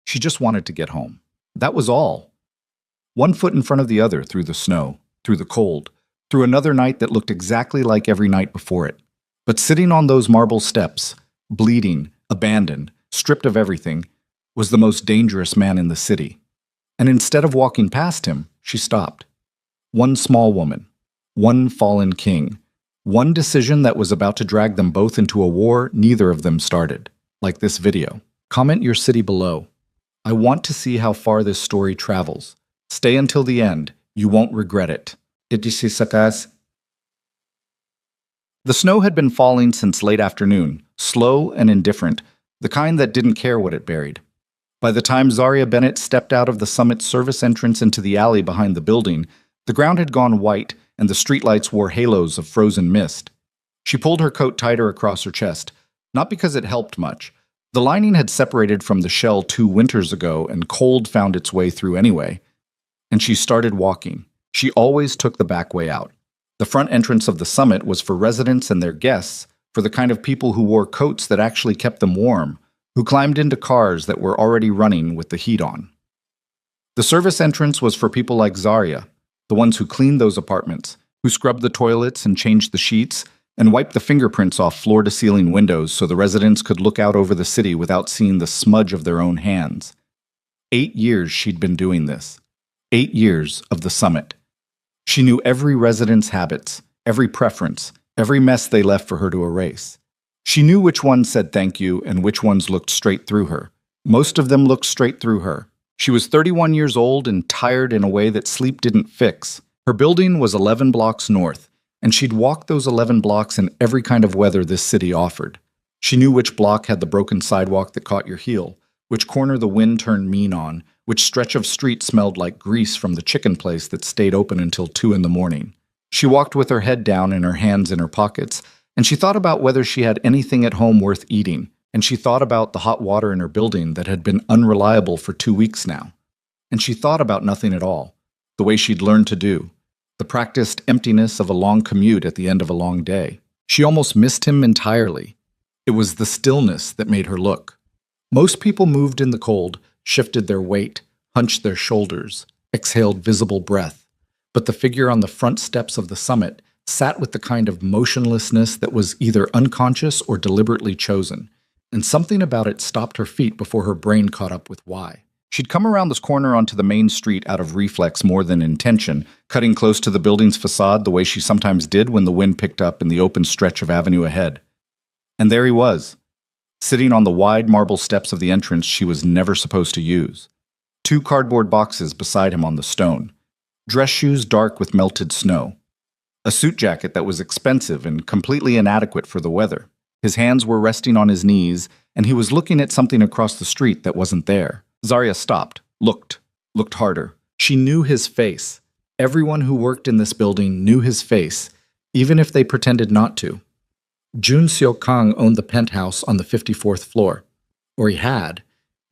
She just wanted to get home. That was all. One foot in front of the other through the snow, through the cold, through another night that looked exactly like every night before it. But sitting on those marble steps, bleeding, abandoned, stripped of everything, was the most dangerous man in the city. And instead of walking past him, she stopped. One small woman, one fallen king, one decision that was about to drag them both into a war neither of them started, like this video. Comment your city below. I want to see how far this story travels. Stay until the end. You won't regret it. Did you see Sakas? The snow had been falling since late afternoon, slow and indifferent, the kind that didn't care what it buried. By the time Zaria Bennett stepped out of the summit's service entrance into the alley behind the building, the ground had gone white and the streetlights wore halos of frozen mist. She pulled her coat tighter across her chest, not because it helped much. The lining had separated from the shell 2 winters ago and cold found its way through anyway. And she started walking. She always took the back way out. The front entrance of the summit was for residents and their guests, for the kind of people who wore coats that actually kept them warm, who climbed into cars that were already running with the heat on. The service entrance was for people like Zaria, the ones who cleaned those apartments, who scrubbed the toilets and changed the sheets, and wiped the fingerprints off floor-to-ceiling windows so the residents could look out over the city without seeing the smudge of their own hands. 8 years she'd been doing this. 8 years of the summit. She knew every resident's habits, every preference, every mess they left for her to erase. She knew which ones said thank you and which ones looked straight through her. Most of them looked straight through her. She was 31 years old and tired in a way that sleep didn't fix. Her building was 11 blocks north, and she'd walked those 11 blocks in every kind of weather this city offered. She knew which block had the broken sidewalk that caught your heel, which corner the wind turned mean on, which stretch of street smelled like grease from the chicken place that stayed open until 2 in the morning. She walked with her head down and her hands in her pockets, and she thought about whether she had anything at home worth eating, and she thought about the hot water in her building that had been unreliable for 2 weeks now. And she thought about nothing at all, the way she'd learned to do, the practiced emptiness of a long commute at the end of a long day. She almost missed him entirely. It was the stillness that made her look. Most people moved in the cold, shifted their weight, hunched their shoulders, exhaled visible breath. But the figure on the front steps of the summit sat with the kind of motionlessness that was either unconscious or deliberately chosen, and something about it stopped her feet before her brain caught up with why. She'd come around this corner onto the main street out of reflex more than intention, cutting close to the building's facade the way she sometimes did when the wind picked up in the open stretch of avenue ahead. And there he was, sitting on the wide marble steps of the entrance she was never supposed to use. 2 cardboard boxes beside him on the stone. Dress shoes dark with melted snow. A suit jacket that was expensive and completely inadequate for the weather. His hands were resting on his knees, and he was looking at something across the street that wasn't there. Zaria stopped, looked harder. She knew his face. Everyone who worked in this building knew his face, even if they pretended not to. Jun Seo-kang owned the penthouse on the 54th floor. Or he had.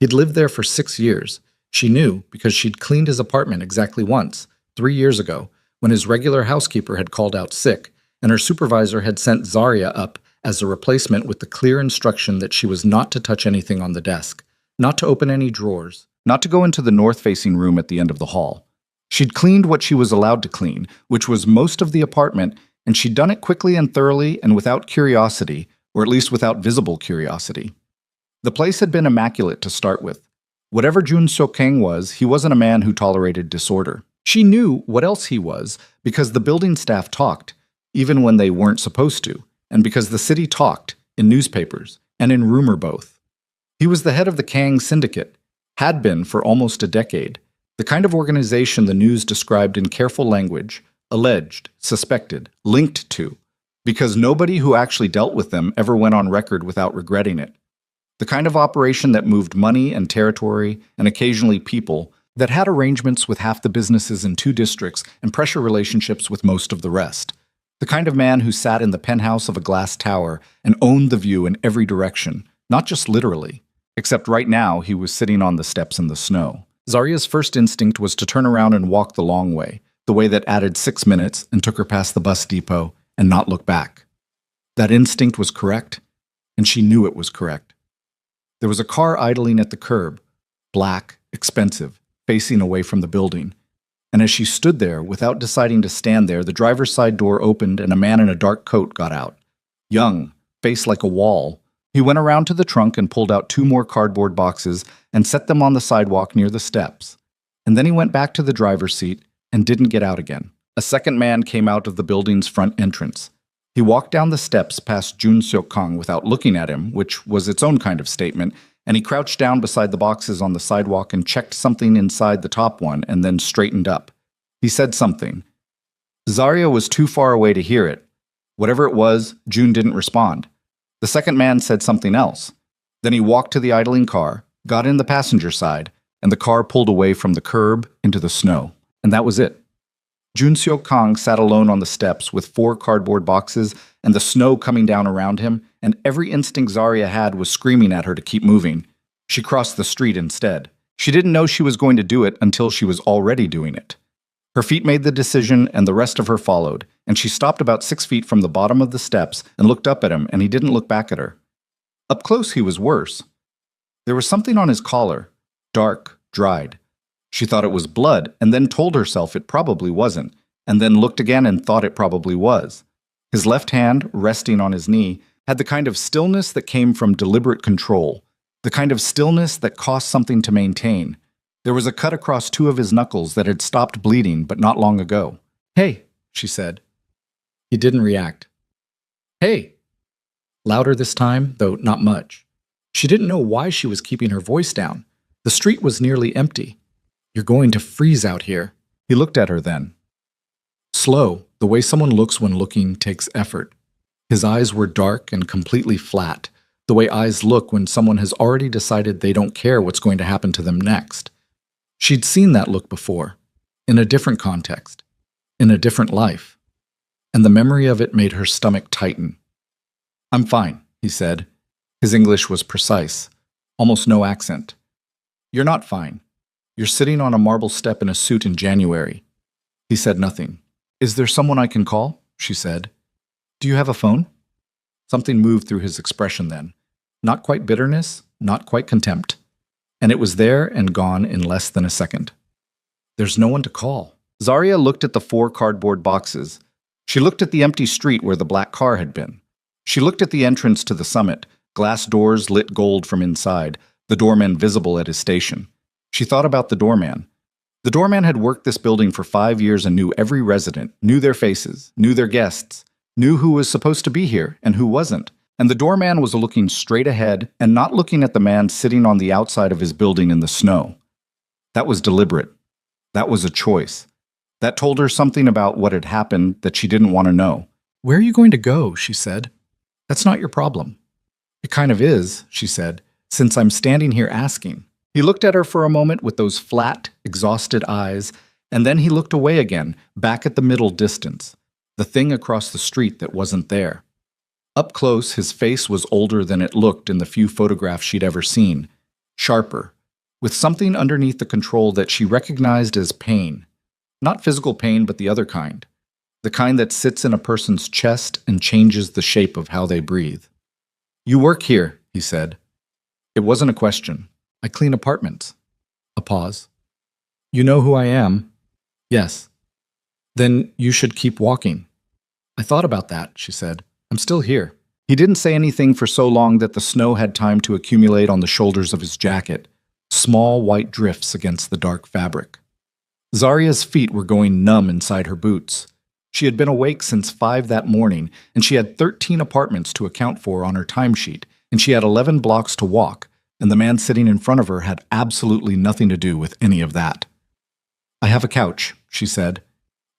He'd lived there for 6 years. She knew because she'd cleaned his apartment exactly once, 3 years ago, when his regular housekeeper had called out sick, and her supervisor had sent Zaria up as a replacement with the clear instruction that she was not to touch anything on the desk, not to open any drawers, not to go into the north-facing room at the end of the hall. She'd cleaned what she was allowed to clean, which was most of the apartment, and she'd done it quickly and thoroughly and without curiosity, or at least without visible curiosity. The place had been immaculate to start with. Whatever Jun Seo-kang was, he wasn't a man who tolerated disorder. She knew what else he was because the building staff talked, even when they weren't supposed to, and because the city talked, in newspapers, and in rumor both. He was the head of the Chang Syndicate, had been for almost a decade, the kind of organization the news described in careful language, alleged, suspected, linked to, because nobody who actually dealt with them ever went on record without regretting it. The kind of operation that moved money and territory, and occasionally people, that had arrangements with half the businesses in 2 districts and pressure relationships with most of the rest. The kind of man who sat in the penthouse of a glass tower and owned the view in every direction, not just literally, except right now he was sitting on the steps in the snow. Zaria's first instinct was to turn around and walk the long way, the way that added 6 minutes and took her past the bus depot, and not look back. That instinct was correct, and she knew it was correct. There was a car idling at the curb, black, expensive, facing away from the building. And as she stood there, without deciding to stand there, the driver's side door opened and a man in a dark coat got out. Young, face like a wall, he went around to the trunk and pulled out 2 more cardboard boxes and set them on the sidewalk near the steps. And then he went back to the driver's seat and didn't get out again. A second man came out of the building's front entrance. He walked down the steps past Jun Seok-kang without looking at him, which was its own kind of statement, and he crouched down beside the boxes on the sidewalk and checked something inside the top one and then straightened up. He said something. Zarya was too far away to hear it. Whatever it was, Jun didn't respond. The second man said something else. Then he walked to the idling car, got in the passenger side, and the car pulled away from the curb into the snow. And that was it. Jun Seok-kang sat alone on the steps with 4 cardboard boxes and the snow coming down around him, and every instinct Zarya had was screaming at her to keep moving. She crossed the street instead. She didn't know she was going to do it until she was already doing it. Her feet made the decision, and the rest of her followed, and she stopped about 6 feet from the bottom of the steps and looked up at him, and he didn't look back at her. Up close, he was worse. There was something on his collar, dark, dried. She thought it was blood, and then told herself it probably wasn't, and then looked again and thought it probably was. His left hand, resting on his knee, had the kind of stillness that came from deliberate control, the kind of stillness that cost something to maintain. There was a cut across 2 of his knuckles that had stopped bleeding, but not long ago. "Hey," she said. He didn't react. "Hey!" Louder this time, though not much. She didn't know why she was keeping her voice down. The street was nearly empty. "You're going to freeze out here." He looked at her then. Slow, the way someone looks when looking takes effort. His eyes were dark and completely flat, the way eyes look when someone has already decided they don't care what's going to happen to them next. She'd seen that look before, in a different context, in a different life, and the memory of it made her stomach tighten. "I'm fine," he said. His English was precise, almost no accent. "You're not fine. You're sitting on a marble step in a suit in January." He said nothing. "Is there someone I can call?" she said. "Do you have a phone?" Something moved through his expression then. Not quite bitterness, not quite contempt. And it was there and gone in less than a second. "There's no one to call." Zarya looked at the 4 cardboard boxes. She looked at the empty street where the black car had been. She looked at the entrance to the summit, glass doors lit gold from inside, the doorman visible at his station. She thought about the doorman. The doorman had worked this building for 5 years and knew every resident, knew their faces, knew their guests, knew who was supposed to be here and who wasn't. And the doorman was looking straight ahead and not looking at the man sitting on the outside of his building in the snow. That was deliberate. That was a choice. That told her something about what had happened that she didn't want to know. "Where are you going to go?" she said. "That's not your problem." "It kind of is," she said, "since I'm standing here asking." He looked at her for a moment with those flat, exhausted eyes, and then he looked away again, back at the middle distance, the thing across the street that wasn't there. Up close, his face was older than it looked in the few photographs she'd ever seen, sharper, with something underneath the control that she recognized as pain. Not physical pain, but the other kind. The kind that sits in a person's chest and changes the shape of how they breathe. "You work here," he said. It wasn't a question. "I clean apartments." A pause. "You know who I am?" "Yes." "Then you should keep walking." "I thought about that," she said. "I'm still here." He didn't say anything for so long that the snow had time to accumulate on the shoulders of his jacket, small white drifts against the dark fabric. Zarya's feet were going numb inside her boots. She had been awake since 5 that morning, and she had 13 apartments to account for on her timesheet, and she had 11 blocks to walk, and the man sitting in front of her had absolutely nothing to do with any of that. "I have a couch," she said.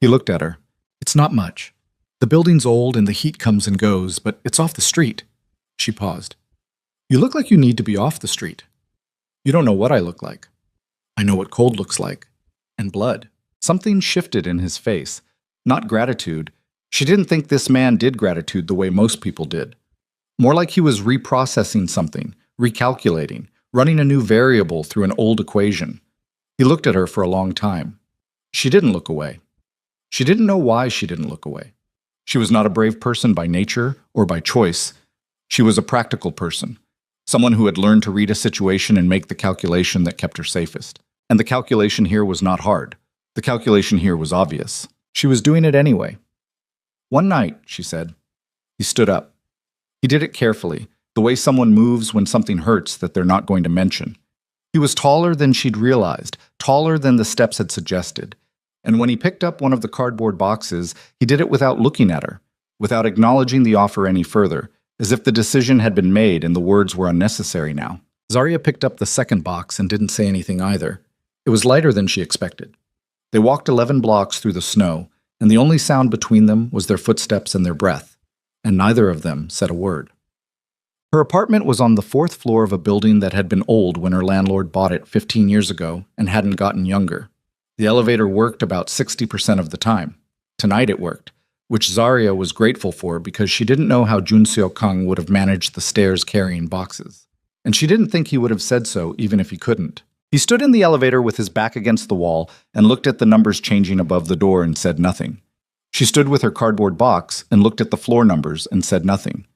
He looked at her. "It's not much. The building's old and the heat comes and goes, but it's off the street." She paused. "You look like you need to be off the street." "You don't know what I look like." "I know what cold looks like. And blood." Something shifted in his face. Not gratitude. She didn't think this man did gratitude the way most people did. More like he was reprocessing something, recalculating, running a new variable through an old equation. He looked at her for a long time. She didn't look away. She didn't know why she didn't look away. She was not a brave person by nature or by choice. She was a practical person. Someone who had learned to read a situation and make the calculation that kept her safest. And the calculation here was not hard. The calculation here was obvious. She was doing it anyway. "One night," she said. He stood up. He did it carefully, the way someone moves when something hurts that they're not going to mention. He was taller than she'd realized, taller than the steps had suggested. And when he picked up one of the cardboard boxes, he did it without looking at her, without acknowledging the offer any further, as if the decision had been made and the words were unnecessary now. Zarya picked up the second box and didn't say anything either. It was lighter than she expected. They walked 11 blocks through the snow, and the only sound between them was their footsteps and their breath, and neither of them said a word. Her apartment was on the 4th floor of a building that had been old when her landlord bought it 15 years ago and hadn't gotten younger. The elevator worked about 60% of the time. Tonight it worked, which Zarya was grateful for because she didn't know how Jun Seo-kang would have managed the stairs carrying boxes. And she didn't think he would have said so even if he couldn't. He stood in the elevator with his back against the wall and looked at the numbers changing above the door and said nothing. She stood with her cardboard box and looked at the floor numbers and said nothing.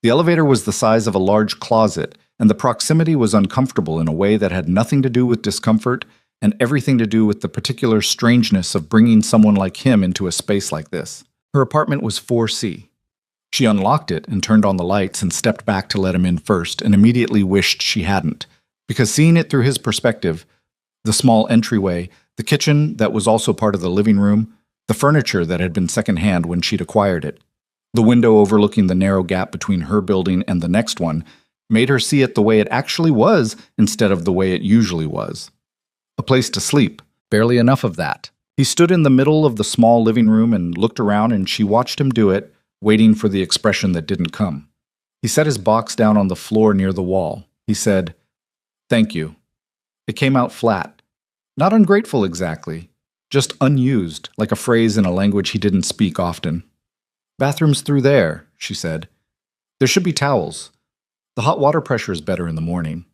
The elevator was the size of a large closet, and the proximity was uncomfortable in a way that had nothing to do with discomfort and everything to do with the particular strangeness of bringing someone like him into a space like this. Her apartment was 4C. She unlocked it and turned on the lights and stepped back to let him in first and immediately wished she hadn't, because seeing it through his perspective, the small entryway, the kitchen that was also part of the living room, the furniture that had been secondhand when she'd acquired it, the window overlooking the narrow gap between her building and the next one, made her see it the way it actually was instead of the way it usually was. A place to sleep, barely enough of that. He stood in the middle of the small living room and looked around, and she watched him do it, waiting for the expression that didn't come. He set his box down on the floor near the wall. He said, "Thank you." It came out flat. Not ungrateful exactly, just unused, like a phrase in a language he didn't speak often. "Bathroom's through there," she said. "There should be towels. The hot water pressure is better in the morning."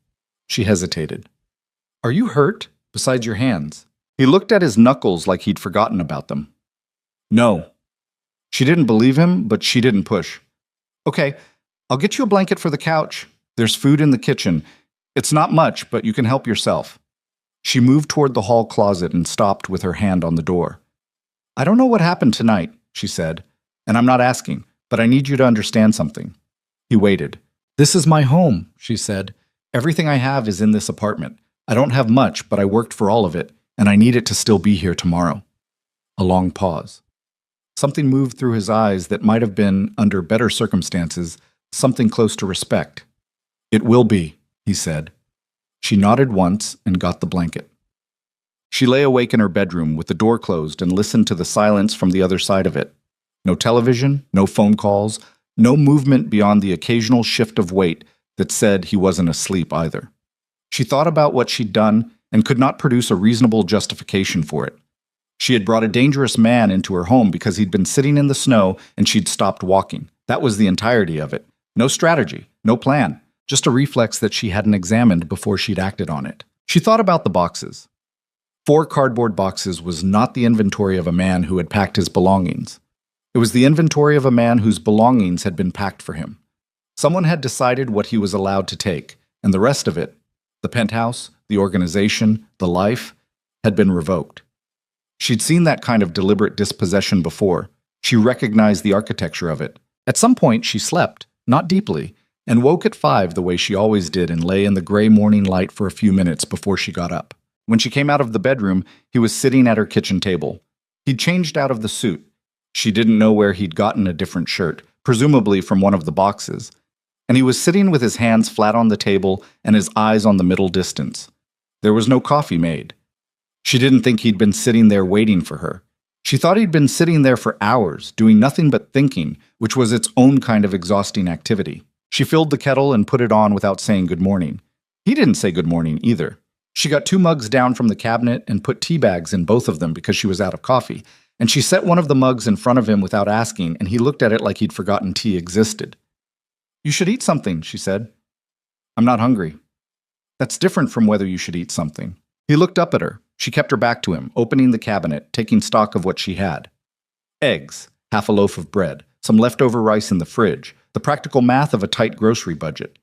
She hesitated. "Are you hurt, besides your hands?" He looked at his knuckles like he'd forgotten about them. "No." She didn't believe him, but she didn't push. "Okay, I'll get you a blanket for the couch. There's food in the kitchen. It's not much, but you can help yourself." She moved toward the hall closet and stopped with her hand on the door. "I don't know what happened tonight," she said, "and I'm not asking, but I need you to understand something." He waited. "This is my home," she said. "Everything I have is in this apartment. I don't have much, but I worked for all of it, and I need it to still be here tomorrow." A long pause. Something moved through his eyes that might have been, under better circumstances, something close to respect. "It will be," he said. She nodded once and got the blanket. She lay awake in her bedroom with the door closed and listened to the silence from the other side of it. No television, no phone calls, no movement beyond the occasional shift of weight that said he wasn't asleep either. She thought about what she'd done and could not produce a reasonable justification for it. She had brought a dangerous man into her home because he'd been sitting in the snow and she'd stopped walking. That was the entirety of it. No strategy, no plan, just a reflex that she hadn't examined before she'd acted on it. She thought about the boxes. 4 cardboard boxes was not the inventory of a man who had packed his belongings. It was the inventory of a man whose belongings had been packed for him. Someone had decided what he was allowed to take, and the rest of it, the penthouse, the organization, the life, had been revoked. She'd seen that kind of deliberate dispossession before. She recognized the architecture of it. At some point, she slept, not deeply, and woke at 5 the way she always did and lay in the gray morning light for a few minutes before she got up. When she came out of the bedroom, he was sitting at her kitchen table. He'd changed out of the suit. She didn't know where he'd gotten a different shirt, presumably from one of the boxes. And he was sitting with his hands flat on the table and his eyes on the middle distance. There was no coffee made. She didn't think he'd been sitting there waiting for her. She thought he'd been sitting there for hours, doing nothing but thinking, which was its own kind of exhausting activity. She filled the kettle and put it on without saying good morning. He didn't say good morning either. She got 2 mugs down from the cabinet and put tea bags in both of them because she was out of coffee, and she set one of the mugs in front of him without asking, and he looked at it like he'd forgotten tea existed. "You should eat something," she said. "I'm not hungry." "That's different from whether you should eat something." He looked up at her. She kept her back to him, opening the cabinet, taking stock of what she had. Eggs, half a loaf of bread, some leftover rice in the fridge, the practical math of a tight grocery budget.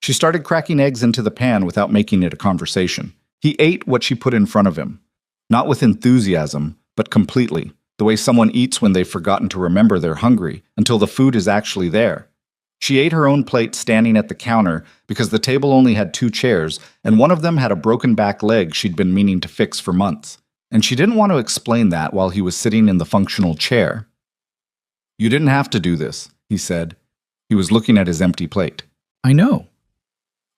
She started cracking eggs into the pan without making it a conversation. He ate what she put in front of him. Not with enthusiasm, but completely, the way someone eats when they've forgotten to remember they're hungry until the food is actually there. She ate her own plate standing at the counter because the table only had 2 chairs, and one of them had a broken back leg she'd been meaning to fix for months. And she didn't want to explain that while he was sitting in the functional chair. "You didn't have to do this," he said. He was looking at his empty plate. "I know.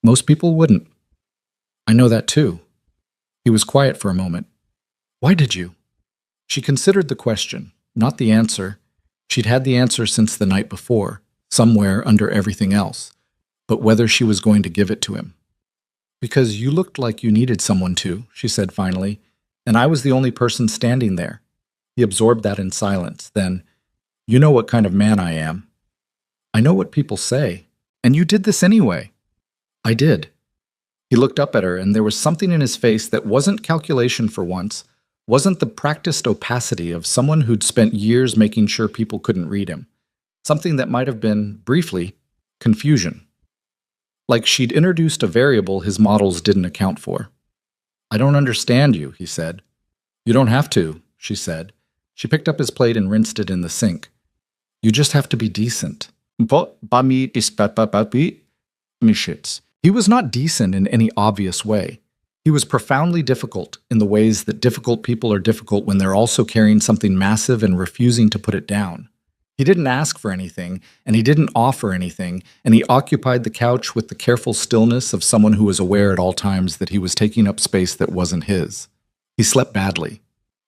Most people wouldn't. I know that too." He was quiet for a moment. "Why did you?" She considered the question, not the answer. She'd had the answer since the night before, somewhere under everything else, but whether she was going to give it to him. "Because you looked like you needed someone to," she said finally, "and I was the only person standing there." He absorbed that in silence. Then, "You know what kind of man I am. I know what people say. And you did this anyway." "I did." He looked up at her, and there was something in his face that wasn't calculation for once, wasn't the practiced opacity of someone who'd spent years making sure people couldn't read him. Something that might have been, briefly, confusion. Like she'd introduced a variable his models didn't account for. "I don't understand you," he said. "You don't have to," she said. She picked up his plate and rinsed it in the sink. "You just have to be decent." He was not decent in any obvious way. He was profoundly difficult in the ways that difficult people are difficult when they're also carrying something massive and refusing to put it down. He didn't ask for anything, and he didn't offer anything, and he occupied the couch with the careful stillness of someone who was aware at all times that he was taking up space that wasn't his. He slept badly.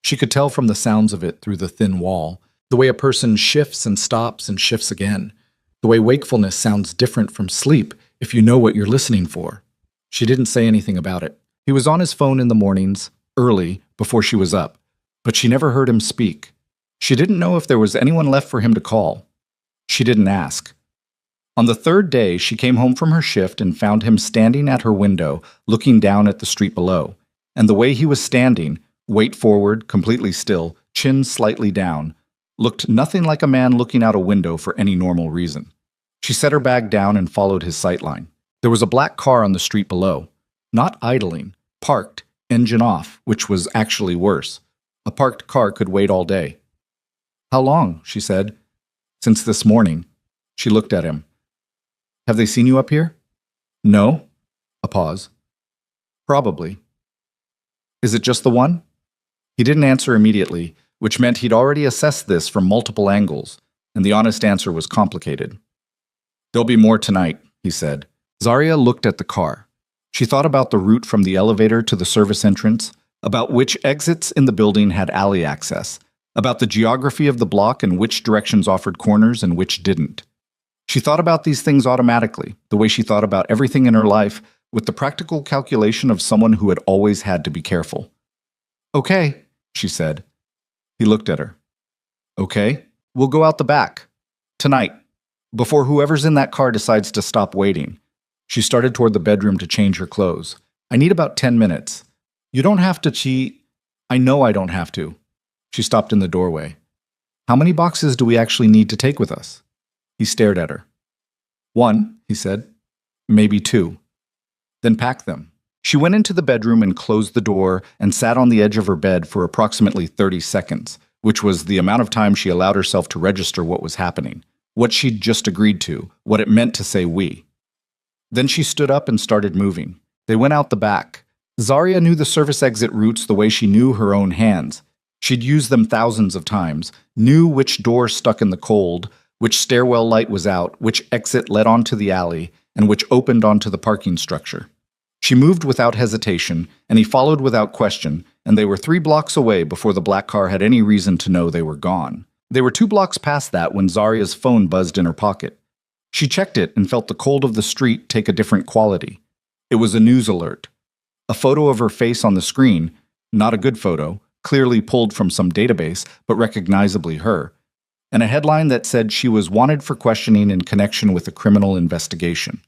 She could tell from the sounds of it through the thin wall, the way a person shifts and stops and shifts again, the way wakefulness sounds different from sleep if you know what you're listening for. She didn't say anything about it. He was on his phone in the mornings, early, before she was up, but she never heard him speak. She didn't know if there was anyone left for him to call. She didn't ask. On the 3rd day, she came home from her shift and found him standing at her window, looking down at the street below. And the way he was standing, weight forward, completely still, chin slightly down, looked nothing like a man looking out a window for any normal reason. She set her bag down and followed his sightline. There was a black car on the street below. Not idling, parked, engine off, which was actually worse. A parked car could wait all day. "How long?" she said. "Since this morning." She looked at him. "Have they seen you up here?" "No." A pause. "Probably." "Is it just the one?" He didn't answer immediately, which meant he'd already assessed this from multiple angles, and the honest answer was complicated. "There'll be more tonight," he said. Zarya looked at the car. She thought about the route from the elevator to the service entrance, about which exits in the building had alley access, about the geography of the block and which directions offered corners and which didn't. She thought about these things automatically, the way she thought about everything in her life, with the practical calculation of someone who had always had to be careful. "Okay," she said. He looked at her. "Okay, we'll go out the back. Tonight. Before whoever's in that car decides to stop waiting." She started toward the bedroom to change her clothes. "I need about 10 minutes. You don't have to cheat." "I know I don't have to." She stopped in the doorway. "How many boxes do we actually need to take with us?" He stared at her. "1," he said. "Maybe 2. Then pack them." She went into the bedroom and closed the door and sat on the edge of her bed for approximately 30 seconds, which was the amount of time she allowed herself to register what was happening, what she'd just agreed to, what it meant to say we. Then she stood up and started moving. They went out the back. Zarya knew the service exit routes the way she knew her own hands. She'd used them thousands of times, knew which door stuck in the cold, which stairwell light was out, which exit led onto the alley, and which opened onto the parking structure. She moved without hesitation, and he followed without question, and they were 3 blocks away before the black car had any reason to know they were gone. They were 2 blocks past that when Zarya's phone buzzed in her pocket. She checked it and felt the cold of the street take a different quality. It was a news alert. A photo of her face on the screen, not a good photo, clearly pulled from some database, but recognizably her, and a headline that said she was wanted for questioning in connection with a criminal investigation.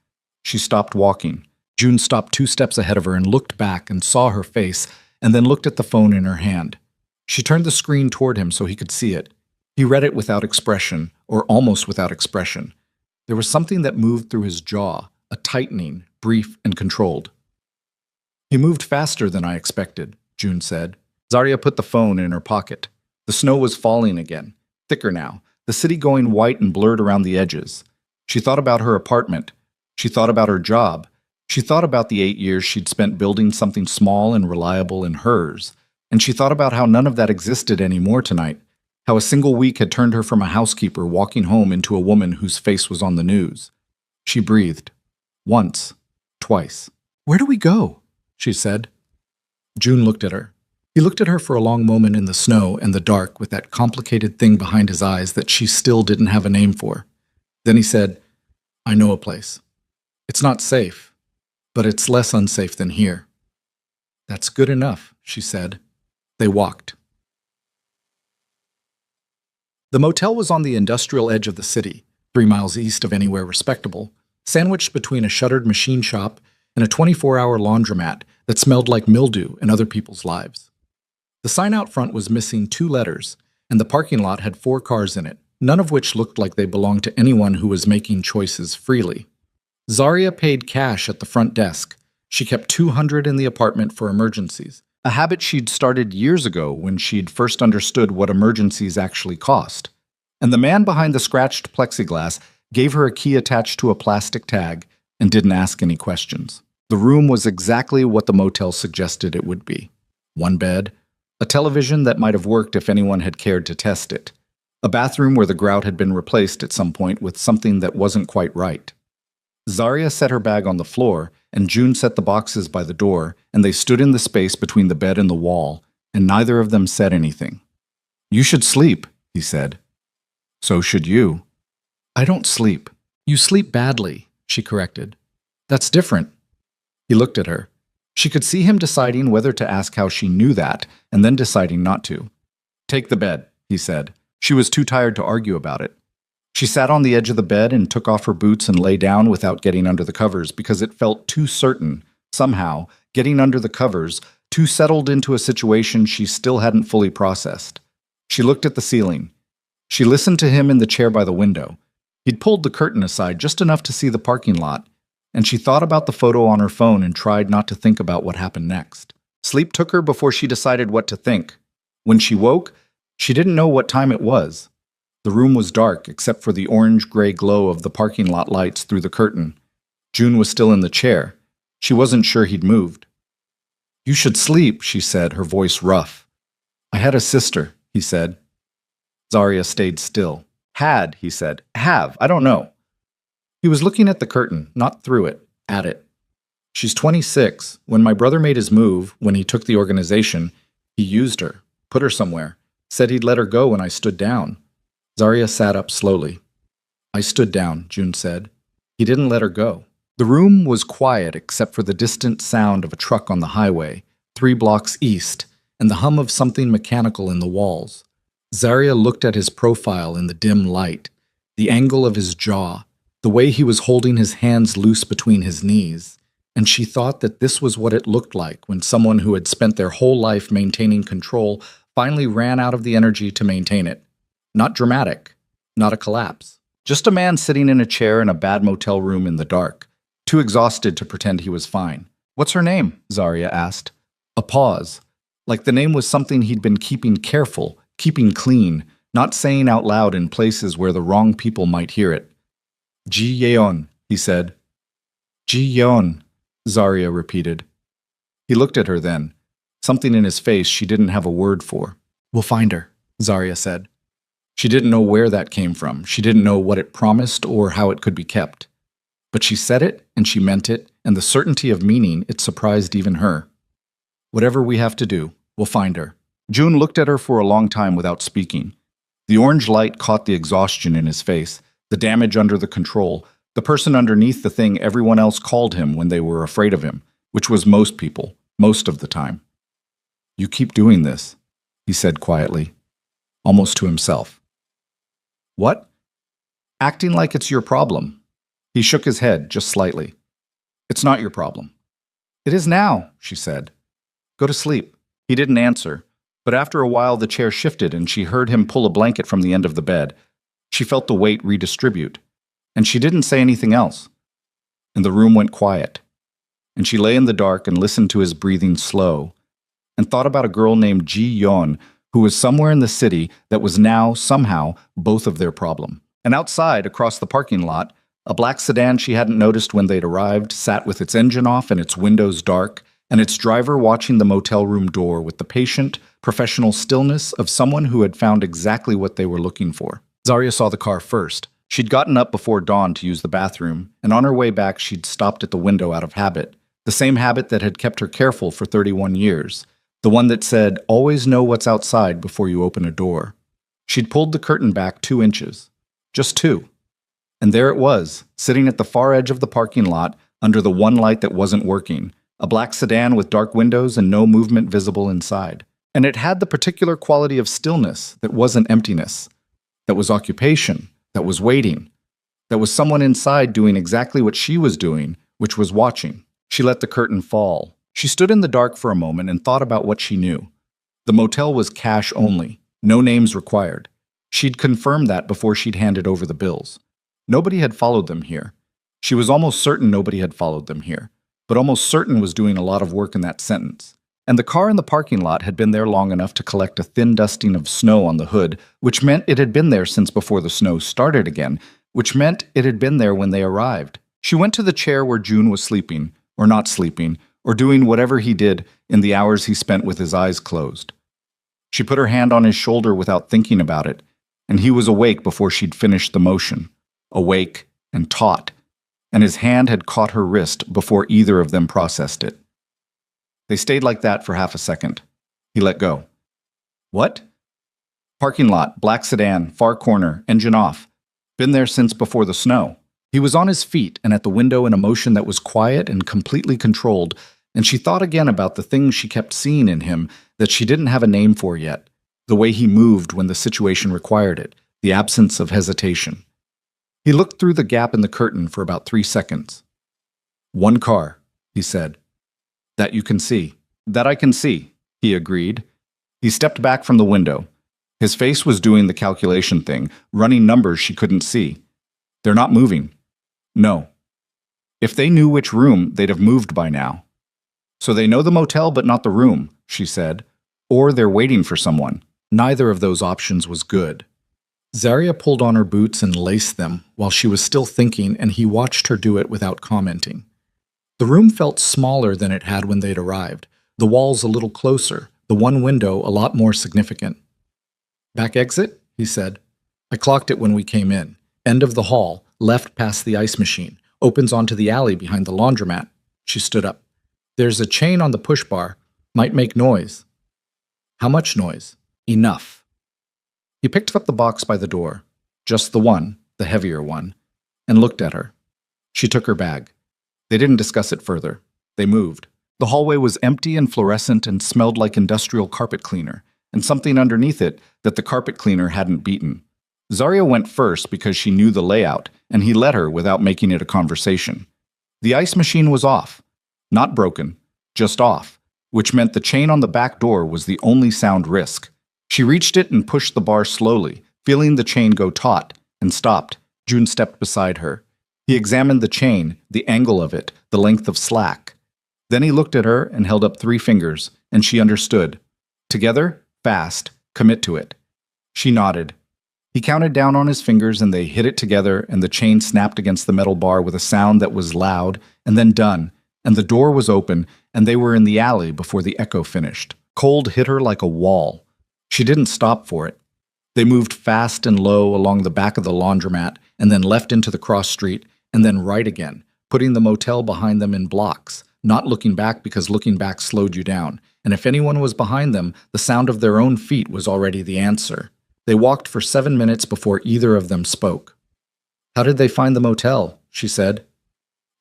She stopped walking. June stopped 2 steps ahead of her and looked back and saw her face, and then looked at the phone in her hand. She turned the screen toward him so he could see it. He read it without expression, or almost without expression. There was something that moved through his jaw, a tightening, brief and controlled. He moved faster than I expected, June said. Zarya put the phone in her pocket. The snow was falling again, thicker now, the city going white and blurred around the edges. She thought about her apartment. She thought about her job. She thought about the 8 years she'd spent building something small and reliable in hers. And she thought about how none of that existed anymore tonight, how a single week had turned her from a housekeeper walking home into a woman whose face was on the news. She breathed. Once. Twice. "Where do we go?" she said. June looked at her. He looked at her for a long moment in the snow and the dark with that complicated thing behind his eyes that she still didn't have a name for. Then he said, "I know a place. It's not safe, but it's less unsafe than here." "That's good enough," she said. They walked. The motel was on the industrial edge of the city, 3 miles east of anywhere respectable, sandwiched between a shuttered machine shop and a 24-hour laundromat that smelled like mildew and other people's lives. The sign out front was missing 2 letters, and the parking lot had 4 cars in it, none of which looked like they belonged to anyone who was making choices freely. Zarya paid cash at the front desk. She kept $200 in the apartment for emergencies, a habit she'd started years ago when she'd first understood what emergencies actually cost. And the man behind the scratched plexiglass gave her a key attached to a plastic tag and didn't ask any questions. The room was exactly what the motel suggested it would be. 1 bed, a television that might have worked if anyone had cared to test it, a bathroom where the grout had been replaced at some point with something that wasn't quite right. Zarya set her bag on the floor, and June set the boxes by the door, and they stood in the space between the bed and the wall, and neither of them said anything. "You should sleep," he said. "So should you." "I don't sleep." "You sleep badly," she corrected. "That's different." He looked at her. She could see him deciding whether to ask how she knew that, and then deciding not to. "Take the bed," he said. She was too tired to argue about it. She sat on the edge of the bed and took off her boots and lay down without getting under the covers because it felt too certain, somehow, getting under the covers, too settled into a situation she still hadn't fully processed. She looked at the ceiling. She listened to him in the chair by the window. He'd pulled the curtain aside just enough to see the parking lot, and she thought about the photo on her phone and tried not to think about what happened next. Sleep took her before she decided what to think. When she woke, she didn't know what time it was. The room was dark except for the orange-gray glow of the parking lot lights through the curtain. June was still in the chair. She wasn't sure he'd moved. "You should sleep," she said, her voice rough. "I had a sister," he said. Zarya stayed still. "Had," he said. "Have, I don't know." He was looking at the curtain, not through it, at it. "She's 26. When my brother made his move, when he took the organization, he used her, put her somewhere, said he'd let her go when I stood down." Zarya sat up slowly. "I stood down," June said. "He didn't let her go." The room was quiet except for the distant sound of a truck on the highway, 3 blocks east, and the hum of something mechanical in the walls. Zarya looked at his profile in the dim light, the angle of his jaw, the way he was holding his hands loose between his knees, and she thought that this was what it looked like when someone who had spent their whole life maintaining control finally ran out of the energy to maintain it. Not dramatic, not a collapse. Just a man sitting in a chair in a bad motel room in the dark, too exhausted to pretend he was fine. "What's her name?" Zarya asked. A pause, like the name was something he'd been keeping careful, keeping clean, not saying out loud in places where the wrong people might hear it. "Ji Yeon," he said. "Ji Yeon," Zarya repeated. He looked at her then, something in his face she didn't have a word for. "We'll find her," Zarya said. She didn't know where that came from. She didn't know what it promised or how it could be kept. But she said it, and she meant it, and the certainty of meaning, it surprised even her. "Whatever we have to do, we'll find her." June looked at her for a long time without speaking. The orange light caught the exhaustion in his face, the damage under the control, the person underneath the thing everyone else called him when they were afraid of him, which was most people, most of the time. "You keep doing this," he said quietly, almost to himself. "What?" "Acting like it's your problem." He shook his head, just slightly. "It's not your problem." "It is now," she said. "Go to sleep." He didn't answer, but after a while the chair shifted and she heard him pull a blanket from the end of the bed. She felt the weight redistribute, and she didn't say anything else. and the room went quiet. And she lay in the dark and listened to his breathing slow, and thought about a girl named Ji Yeon, who was somewhere in the city that was now, somehow, both of their problem. And outside, across the parking lot, a black sedan she hadn't noticed when they'd arrived sat with its engine off and its windows dark, and its driver watching the motel room door with the patient, professional stillness of someone who had found exactly what they were looking for. Zarya saw the car first. She'd gotten up before dawn to use the bathroom, and on her way back she'd stopped at the window out of habit, the same habit that had kept her careful for 31 years, the one that said, always know what's outside before you open a door. She'd pulled the curtain back 2 inches. Just 2. And there it was, sitting at the far edge of the parking lot, under the one light that wasn't working, a black sedan with dark windows and no movement visible inside. And it had the particular quality of stillness that wasn't emptiness, that was occupation, that was waiting, that was someone inside doing exactly what she was doing, which was watching. She let the curtain fall. She stood in the dark for a moment and thought about what she knew. The motel was cash only, no names required. She'd confirmed that before she'd handed over the bills. Nobody had followed them here. She was almost certain nobody had followed them here, but almost certain was doing a lot of work in that sentence. And the car in the parking lot had been there long enough to collect a thin dusting of snow on the hood, which meant it had been there since before the snow started again, which meant it had been there when they arrived. She went to the chair where June was sleeping, or not sleeping, or doing whatever he did in the hours he spent with his eyes closed. She put her hand on his shoulder without thinking about it, and he was awake before she'd finished the motion, awake and taut, and his hand had caught her wrist before either of them processed it. They stayed like that for half a second. He let go. What? Parking lot, black sedan, far corner, engine off. Been there since before the snow. He was on his feet and at the window in a motion that was quiet and completely controlled, and she thought again about the things she kept seeing in him that she didn't have a name for yet, the way he moved when the situation required it, the absence of hesitation. He looked through the gap in the curtain for about 3 seconds. One car, he said. That you can see. That I can see, he agreed. He stepped back from the window. His face was doing the calculation thing, running numbers she couldn't see. They're not moving. No. If they knew which room, they'd have moved by now. So they know the motel but not the room, she said. Or they're waiting for someone. Neither of those options was good. Zarya pulled on her boots and laced them while she was still thinking, and he watched her do it without commenting. The room felt smaller than it had when they'd arrived, the walls a little closer, the one window a lot more significant. Back exit? He said. I clocked it when we came in. End of the hall, left past the ice machine, opens onto the alley behind the laundromat. She stood up. There's a chain on the push bar. Might make noise. How much noise? Enough. He picked up the box by the door, just the one, the heavier one, and looked at her. She took her bag. They didn't discuss it further. They moved. The hallway was empty and fluorescent and smelled like industrial carpet cleaner, and something underneath it that the carpet cleaner hadn't beaten. Zarya went first because she knew the layout, and he let her without making it a conversation. The ice machine was off. Not broken, just off, which meant the chain on the back door was the only sound risk. She reached it and pushed the bar slowly, feeling the chain go taut, and stopped. June stepped beside her. He examined the chain, the angle of it, the length of slack. Then he looked at her and held up 3 fingers, and she understood. Together, fast, commit to it. She nodded. He counted down on his fingers and they hit it together, and the chain snapped against the metal bar with a sound that was loud and then done, and the door was open and they were in the alley before the echo finished. Cold hit her like a wall. She didn't stop for it. They moved fast and low along the back of the laundromat and then left into the cross street and then right again, putting the motel behind them in blocks, not looking back because looking back slowed you down, and if anyone was behind them, the sound of their own feet was already the answer. They walked for 7 minutes before either of them spoke. How did they find the motel? She said.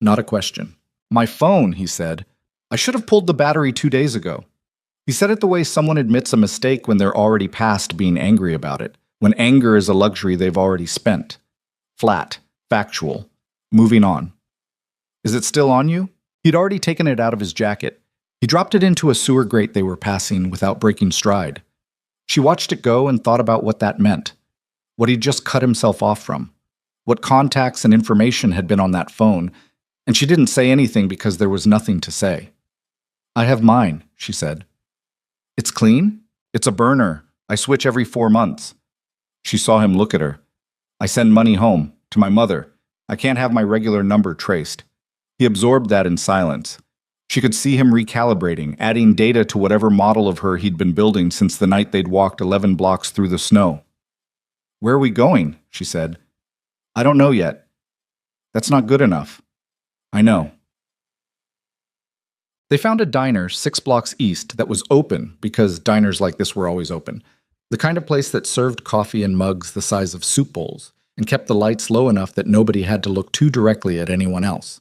Not a question. My phone, he said. I should have pulled the battery 2 days ago. He said it the way someone admits a mistake when they're already past being angry about it, when anger is a luxury they've already spent. Flat, factual, moving on. Is it still on you? He'd already taken it out of his jacket. He dropped it into a sewer grate they were passing without breaking stride. She watched it go and thought about what that meant, what he'd just cut himself off from, what contacts and information had been on that phone, And she didn't say anything because there was nothing to say. I have mine, she said. It's clean? It's a burner. I switch every 4 months. She saw him look at her. I send money home, to my mother. I can't have my regular number traced. He absorbed that in silence. She could see him recalibrating, adding data to whatever model of her he'd been building since the night they'd walked 11 blocks through the snow. Where are we going? She said. I don't know yet. That's not good enough. I know. They found a diner 6 blocks east that was open because diners like this were always open. The kind of place that served coffee in mugs the size of soup bowls and kept the lights low enough that nobody had to look too directly at anyone else.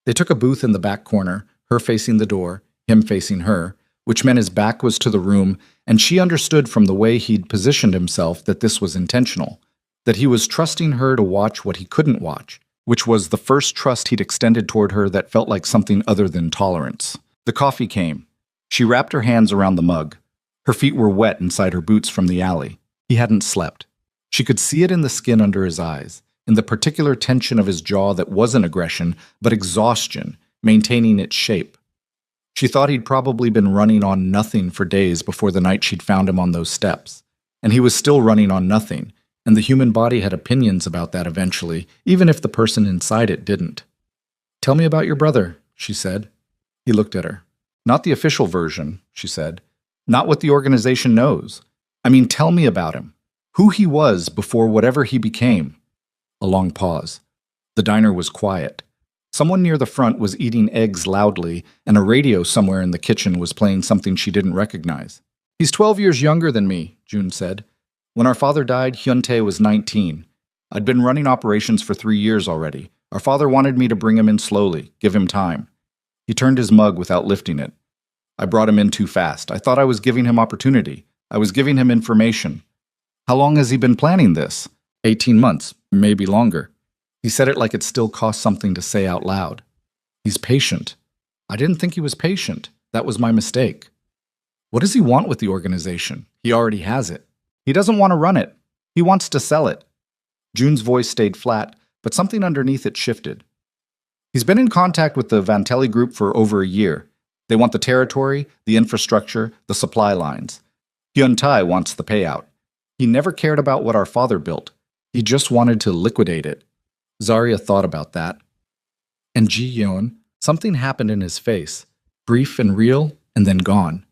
They took a booth in the back corner, her facing the door, him facing her, which meant his back was to the room, and she understood from the way he'd positioned himself that this was intentional, that he was trusting her to watch what he couldn't watch, which was the first trust he'd extended toward her that felt like something other than tolerance. The coffee came. She wrapped her hands around the mug. Her feet were wet inside her boots from the alley. He hadn't slept. She could see it in the skin under his eyes, in the particular tension of his jaw that wasn't aggression, but exhaustion, maintaining its shape. She thought he'd probably been running on nothing for days before the night she'd found him on those steps. And he was still running on nothing, and the human body had opinions about that eventually, even if the person inside it didn't. Tell me about your brother, she said. He looked at her. Not the official version, she said. Not what the organization knows. I mean, tell me about him. Who he was before whatever he became. A long pause. The diner was quiet. Someone near the front was eating eggs loudly, and a radio somewhere in the kitchen was playing something she didn't recognize. He's 12 years younger than me, June said. When our father died, Hyuntae was 19. I'd been running operations for 3 years already. Our father wanted me to bring him in slowly, give him time. He turned his mug without lifting it. I brought him in too fast. I thought I was giving him opportunity. I was giving him information. How long has he been planning this? 18 months, maybe longer. He said it like it still cost something to say out loud. He's patient. I didn't think he was patient. That was my mistake. What does he want with the organization? He already has it. He doesn't want to run it. He wants to sell it. June's voice stayed flat, but something underneath it shifted. He's been in contact with the Vantelli group for over a year. They want the territory, the infrastructure, the supply lines. Hyuntae wants the payout. He never cared about what our father built. He just wanted to liquidate it. Zarya thought about that. And Ji-yeon, something happened in his face, brief and real, and then gone.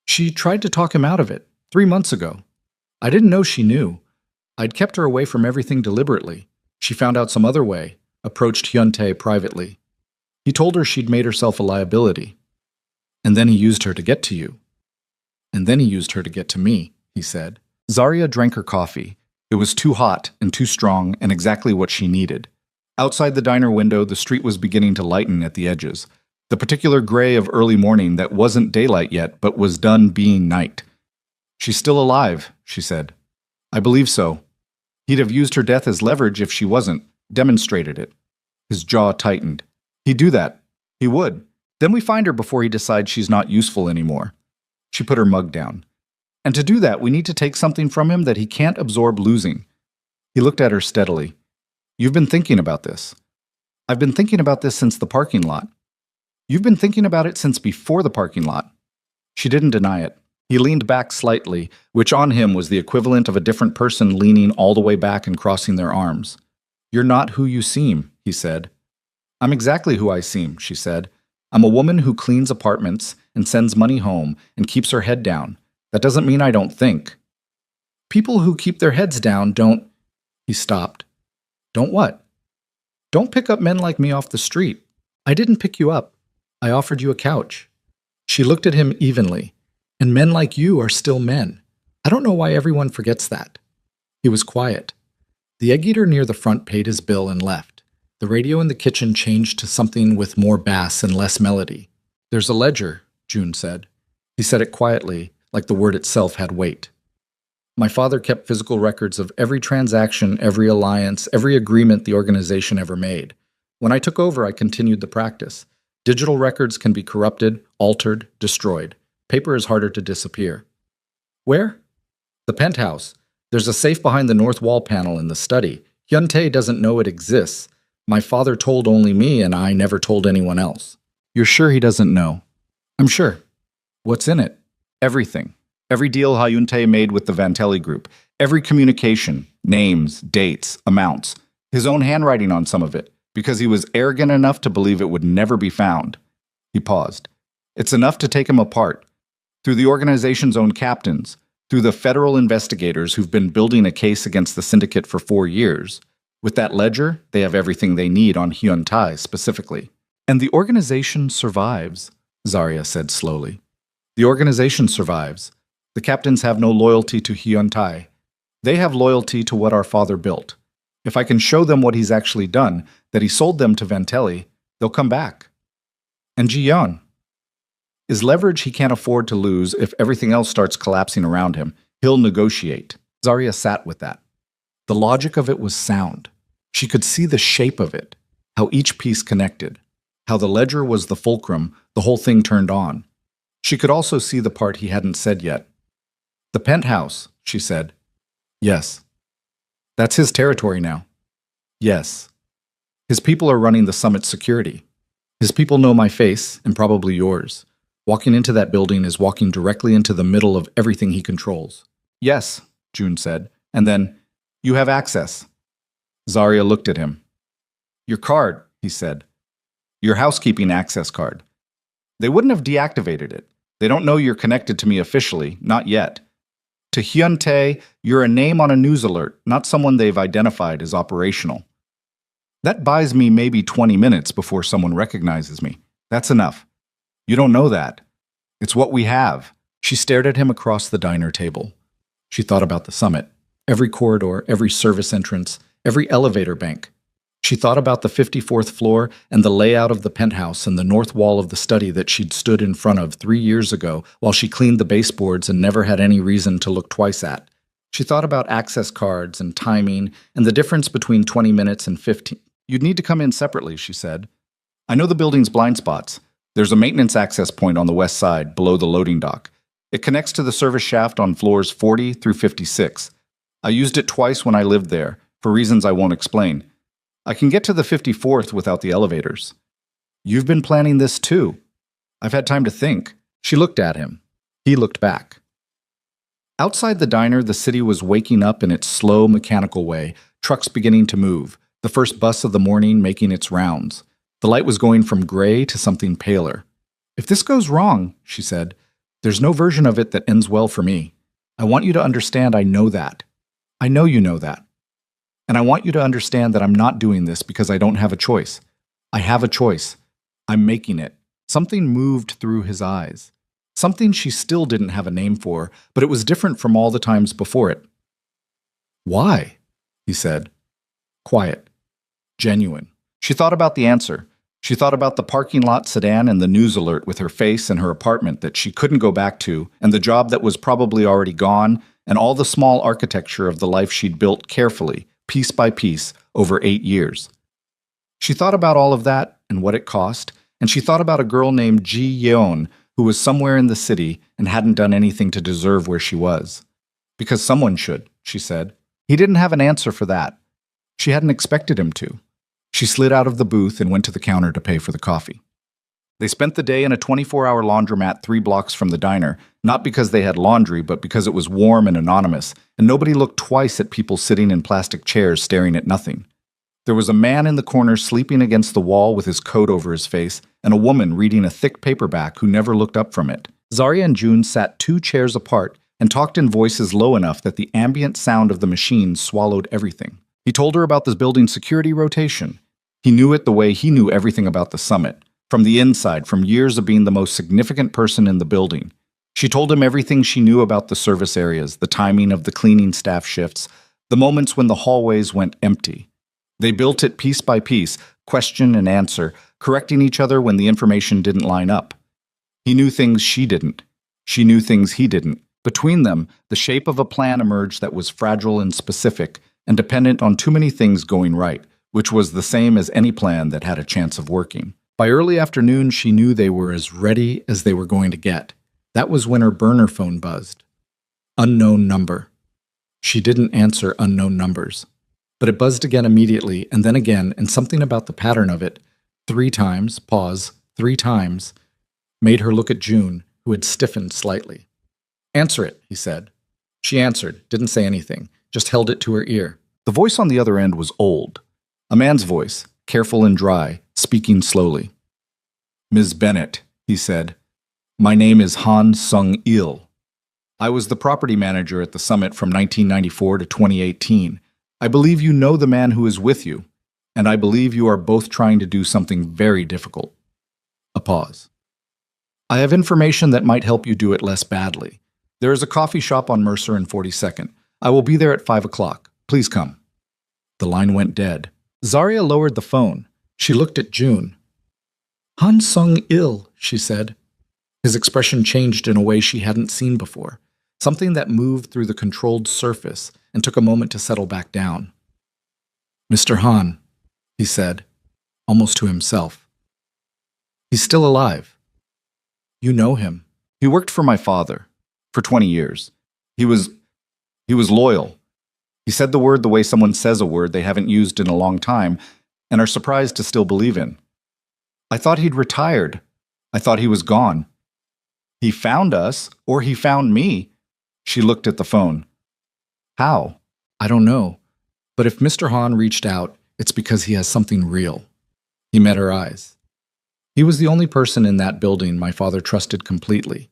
She tried to talk him out of it 3 months ago. I didn't know she knew. I'd kept her away from everything deliberately. She found out some other way, approached Hyuntae privately. He told her she'd made herself a liability. And then he used her to get to you. And then he used her to get to me, he said. Zarya drank her coffee. It was too hot and too strong and exactly what she needed. Outside the diner window, the street was beginning to lighten at the edges. The particular gray of early morning that wasn't daylight yet but was done being night. She's still alive, she said. I believe so. He'd have used her death as leverage if she wasn't, demonstrated it. His jaw tightened. He'd do that. He would. Then we find her before he decides she's not useful anymore. She put her mug down. And to do that, we need to take something from him that he can't absorb losing. He looked at her steadily. You've been thinking about this. I've been thinking about this since the parking lot. You've been thinking about it since before the parking lot. She didn't deny it. He leaned back slightly, which on him was the equivalent of a different person leaning all the way back and crossing their arms. You're not who you seem, he said. I'm exactly who I seem, she said. I'm a woman who cleans apartments and sends money home and keeps her head down. That doesn't mean I don't think. People who keep their heads down don't... He stopped. Don't what? Don't pick up men like me off the street. I didn't pick you up. I offered you a couch. She looked at him evenly. And men like you are still men. I don't know why everyone forgets that. He was quiet. The egg eater near the front paid his bill and left. The radio in the kitchen changed to something with more bass and less melody. There's a ledger, June said. He said it quietly, like the word itself had weight. My father kept physical records of every transaction, every alliance, every agreement the organization ever made. When I took over, I continued the practice. Digital records can be corrupted, altered, destroyed. Paper is harder to disappear. Where? The penthouse. There's a safe behind the north wall panel in the study. Hyuntae doesn't know it exists. My father told only me, and I never told anyone else. You're sure he doesn't know? I'm sure. What's in it? Everything. Every deal Hyuntae made with the Vantelli group. Every communication. Names, dates, amounts. His own handwriting on some of it, because he was arrogant enough to believe it would never be found. He paused. It's enough to take him apart. Through the organization's own captains, through the federal investigators who've been building a case against the syndicate for 4 years. With that ledger, they have everything they need on Hyuntae specifically. And the organization survives, Zarya said slowly. The organization survives. The captains have no loyalty to Hyuntae. They have loyalty to what our father built. If I can show them what he's actually done, that he sold them to Vantelli, they'll come back. And Ji-yeon is leverage he can't afford to lose. If everything else starts collapsing around him, he'll negotiate. Zarya sat with that. The logic of it was sound. She could see the shape of it, how each piece connected, how the ledger was the fulcrum the whole thing turned on. She could also see the part he hadn't said yet. The penthouse, she said. Yes. That's his territory now. Yes. His people are running the summit security. His people know my face, and probably yours. Walking into that building is walking directly into the middle of everything he controls. Yes, June said, and then, you have access. Zarya looked at him. Your card, he said. Your housekeeping access card. They wouldn't have deactivated it. They don't know you're connected to me officially, not yet. To Hyuntae, you're a name on a news alert, not someone they've identified as operational. That buys me maybe 20 minutes before someone recognizes me. That's enough. You don't know that. It's what we have. She stared at him across the diner table. She thought about the summit, every corridor, every service entrance, every elevator bank. She thought about the 54th floor and the layout of the penthouse and the north wall of the study that she'd stood in front of 3 years ago while she cleaned the baseboards and never had any reason to look twice at. She thought about access cards and timing and the difference between 20 minutes and 15. You'd need to come in separately, she said. I know the building's blind spots. There's a maintenance access point on the west side, below the loading dock. It connects to the service shaft on floors 40 through 56. I used it twice when I lived there, for reasons I won't explain. I can get to the 54th without the elevators. You've been planning this too. I've had time to think. She looked at him. He looked back. Outside the diner, the city was waking up in its slow, mechanical way, trucks beginning to move, the first bus of the morning making its rounds. The light was going from gray to something paler. If this goes wrong, she said, there's no version of it that ends well for me. I want you to understand I know that. I know you know that. And I want you to understand that I'm not doing this because I don't have a choice. I have a choice. I'm making it. Something moved through his eyes. Something she still didn't have a name for, but it was different from all the times before it. Why? He said. Quiet. Genuine. She thought about the answer. She thought about the parking lot sedan and the news alert with her face and her apartment that she couldn't go back to, and the job that was probably already gone, and all the small architecture of the life she'd built carefully, piece by piece, over 8 years. She thought about all of that and what it cost, and she thought about a girl named Ji-yeon who was somewhere in the city and hadn't done anything to deserve where she was. Because someone should, she said. He didn't have an answer for that. She hadn't expected him to. She slid out of the booth and went to the counter to pay for the coffee. They spent the day in a 24-hour laundromat 3 blocks from the diner, not because they had laundry, but because it was warm and anonymous, and nobody looked twice at people sitting in plastic chairs staring at nothing. There was a man in the corner sleeping against the wall with his coat over his face, and a woman reading a thick paperback who never looked up from it. Zarya and June sat 2 chairs apart and talked in voices low enough that the ambient sound of the machine swallowed everything. He told her about the building's security rotation. He knew it the way he knew everything about the summit, from the inside, from years of being the most significant person in the building. She told him everything she knew about the service areas, the timing of the cleaning staff shifts, the moments when the hallways went empty. They built it piece by piece, question and answer, correcting each other when the information didn't line up. He knew things she didn't. She knew things he didn't. Between them, the shape of a plan emerged that was fragile and specific, and dependent on too many things going right, which was the same as any plan that had a chance of working. By early afternoon, she knew they were as ready as they were going to get. That was when her burner phone buzzed. Unknown number. She didn't answer unknown numbers. but it buzzed again immediately, and then again, and something about the pattern of it, 3 times, pause, 3 times, made her look at June, who had stiffened slightly. "Answer it," he said. She answered, didn't say anything, just held it to her ear. The voice on the other end was old. A man's voice, careful and dry, speaking slowly. "Ms. Bennett," he said, "my name is Han Sung-il. I was the property manager at the summit from 1994 to 2018. I believe you know the man who is with you, and I believe you are both trying to do something very difficult." A pause. "I have information that might help you do it less badly. There is a coffee shop on Mercer and 42nd. I will be there at 5 o'clock. Please come." The line went dead. Zarya lowered the phone. She looked at June. "Han Sung-il," she said. His expression changed in a way she hadn't seen before, something that moved through the controlled surface and took a moment to settle back down. "Mr. Han," he said, almost to himself. "He's still alive. You know him. He worked for my father for 20 years. He was loyal. He said the word the way someone says a word they haven't used in a long time and are surprised to still believe in. I thought he'd retired. I thought he was gone. He found us, or he found me." She looked at the phone. "How? I don't know. But if Mr. Han reached out, it's because he has something real." He met her eyes. "He was the only person in that building my father trusted completely.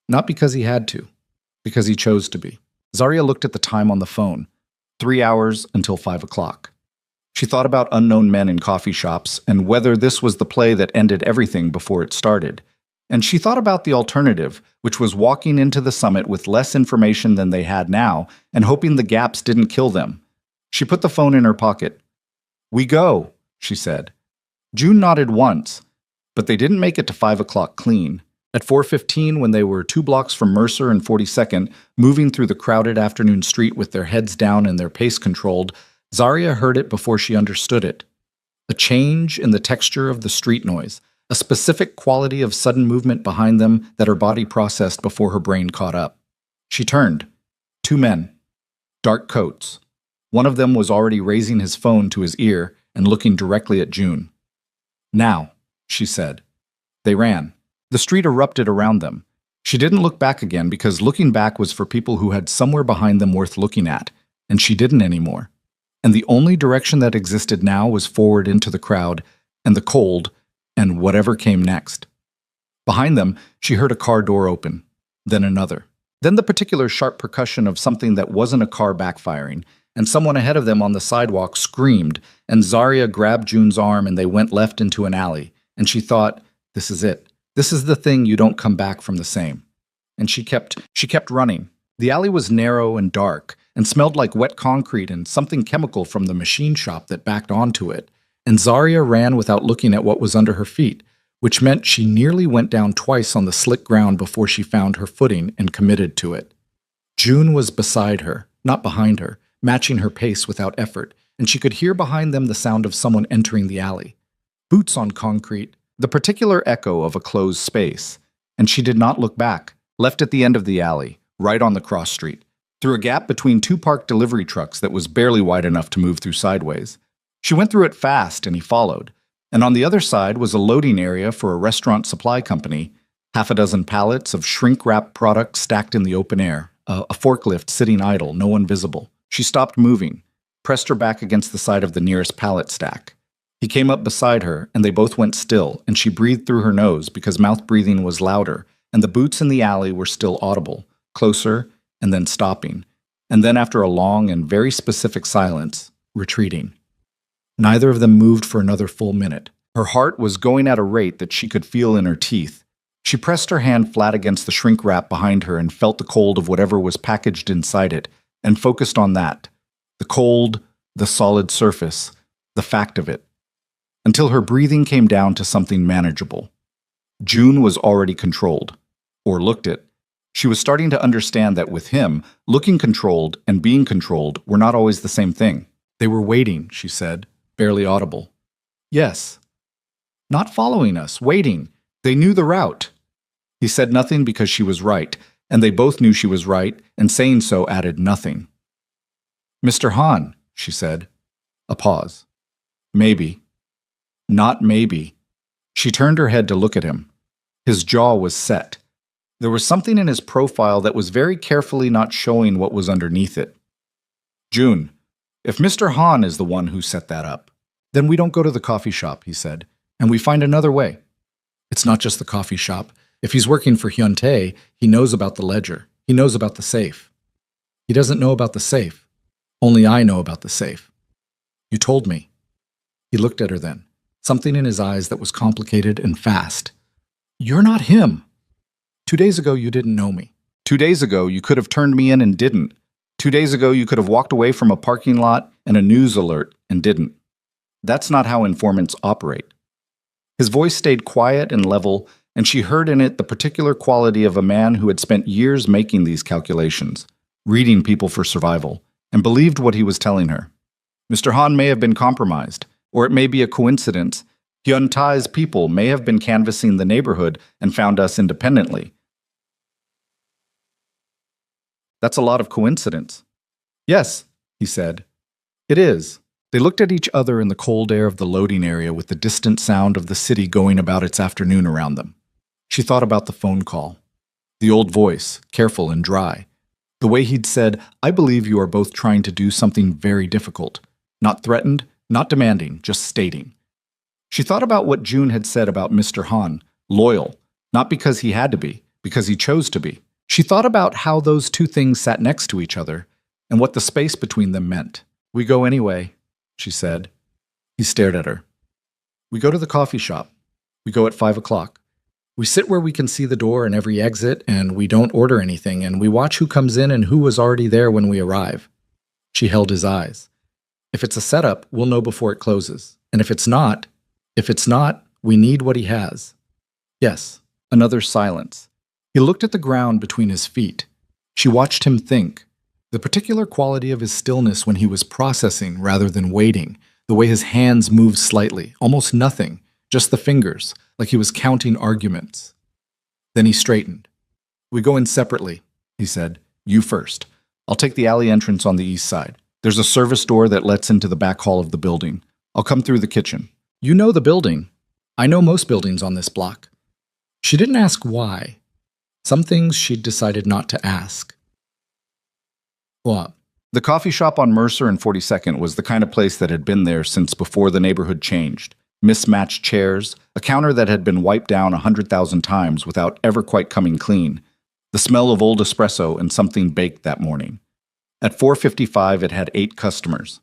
Not because he had to, because he chose to be." Zarya looked at the time on the phone. 3 hours until 5 o'clock. She thought about unknown men in coffee shops and whether this was the play that ended everything before it started. And she thought about the alternative, which was walking into the summit with less information than they had now and hoping the gaps didn't kill them. She put the phone in her pocket. "We go," she said. June nodded once, but they didn't make it to 5 o'clock clean. At 4:15, when they were 2 blocks from Mercer and 42nd, moving through the crowded afternoon street with their heads down and their pace controlled, Zarya heard it before she understood it. A change in the texture of the street noise, a specific quality of sudden movement behind them that her body processed before her brain caught up. She turned. 2 men. Dark coats. One of them was already raising his phone to his ear and looking directly at June. "Now," she said. They ran. The street erupted around them. She didn't look back again because looking back was for people who had somewhere behind them worth looking at, and she didn't anymore. And the only direction that existed now was forward into the crowd, and the cold, and whatever came next. Behind them, she heard a car door open, then another. Then the particular sharp percussion of something that wasn't a car backfiring, and someone ahead of them on the sidewalk screamed, and Zarya grabbed June's arm and they went left into an alley, and she thought, this is it. This is the thing you don't come back from the same. And she kept running. The alley was narrow and dark, and smelled like wet concrete and something chemical from the machine shop that backed onto it. And Zarya ran without looking at what was under her feet, which meant she nearly went down twice on the slick ground before she found her footing and committed to it. June was beside her, not behind her, matching her pace without effort, and she could hear behind them the sound of someone entering the alley. Boots on concrete, the particular echo of a closed space. And she did not look back, left at the end of the alley, right on the cross street, through a gap between 2 parked delivery trucks that was barely wide enough to move through sideways. She went through it fast, and he followed. And on the other side was a loading area for a restaurant supply company, 6 pallets of shrink-wrapped products stacked in the open air, a forklift sitting idle, no one visible. She stopped moving, pressed her back against the side of the nearest pallet stack. He came up beside her, and they both went still, and she breathed through her nose because mouth breathing was louder, and the boots in the alley were still audible, closer, and then stopping, and then after a long and very specific silence, retreating. Neither of them moved for another full minute. Her heart was going at a rate that she could feel in her teeth. She pressed her hand flat against the shrink wrap behind her and felt the cold of whatever was packaged inside it, and focused on that. The cold, the solid surface, the fact of it. Until her breathing came down to something manageable. June was already controlled, or looked it. She was starting to understand that with him, looking controlled and being controlled were not always the same thing. They were waiting, she said, barely audible. Yes. Not following us, waiting. They knew the route. He said nothing because she was right, and they both knew she was right, and saying so added nothing. Mr. Han, she said. A pause. Maybe. Not maybe. She turned her head to look at him. His jaw was set. There was something in his profile that was very carefully not showing what was underneath it. June, if Mr. Han is the one who set that up, then we don't go to the coffee shop, he said, and we find another way. It's not just the coffee shop. If he's working for Hyun-tae, he knows about the ledger. He knows about the safe. He doesn't know about the safe. Only I know about the safe. You told me. He looked at her then, something in his eyes that was complicated and fast. You're not him. 2 days ago, you didn't know me. 2 days ago, you could have turned me in and didn't. 2 days ago, you could have walked away from a parking lot and a news alert and didn't. That's not how informants operate. His voice stayed quiet and level, and she heard in it the particular quality of a man who had spent years making these calculations, reading people for survival, and believed what he was telling her. Mr. Han may have been compromised, or it may be a coincidence. Hyun-tae's people may have been canvassing the neighborhood and found us independently. That's a lot of coincidence. Yes, he said. It is. They looked at each other in the cold air of the loading area with the distant sound of the city going about its afternoon around them. She thought about the phone call. The old voice, careful and dry. The way he'd said, I believe you are both trying to do something very difficult. Not threatened, not demanding, just stating. She thought about what June had said about Mr. Han, loyal, not because he had to be, because he chose to be. She thought about how those two things sat next to each other and what the space between them meant. We go anyway, she said. He stared at her. We go to the coffee shop. We go at 5 o'clock. We sit where we can see the door and every exit, and we don't order anything, and we watch who comes in and who was already there when we arrive. She held his eyes. If it's a setup, we'll know before it closes. And if it's not, we need what he has. Yes, another silence. He looked at the ground between his feet. She watched him think. The particular quality of his stillness when he was processing rather than waiting, the way his hands moved slightly, almost nothing, just the fingers, like he was counting arguments. Then he straightened. We go in separately, he said. You first. I'll take the alley entrance on the east side. There's a service door that lets into the back hall of the building. I'll come through the kitchen. You know the building. I know most buildings on this block. She didn't ask why. Some things she'd decided not to ask. What? The coffee shop on Mercer and 42nd was the kind of place that had been there since before the neighborhood changed. Mismatched chairs, a counter that had been wiped down 100,000 times without ever quite coming clean, the smell of old espresso and something baked that morning. At 4:55, it had 8 customers.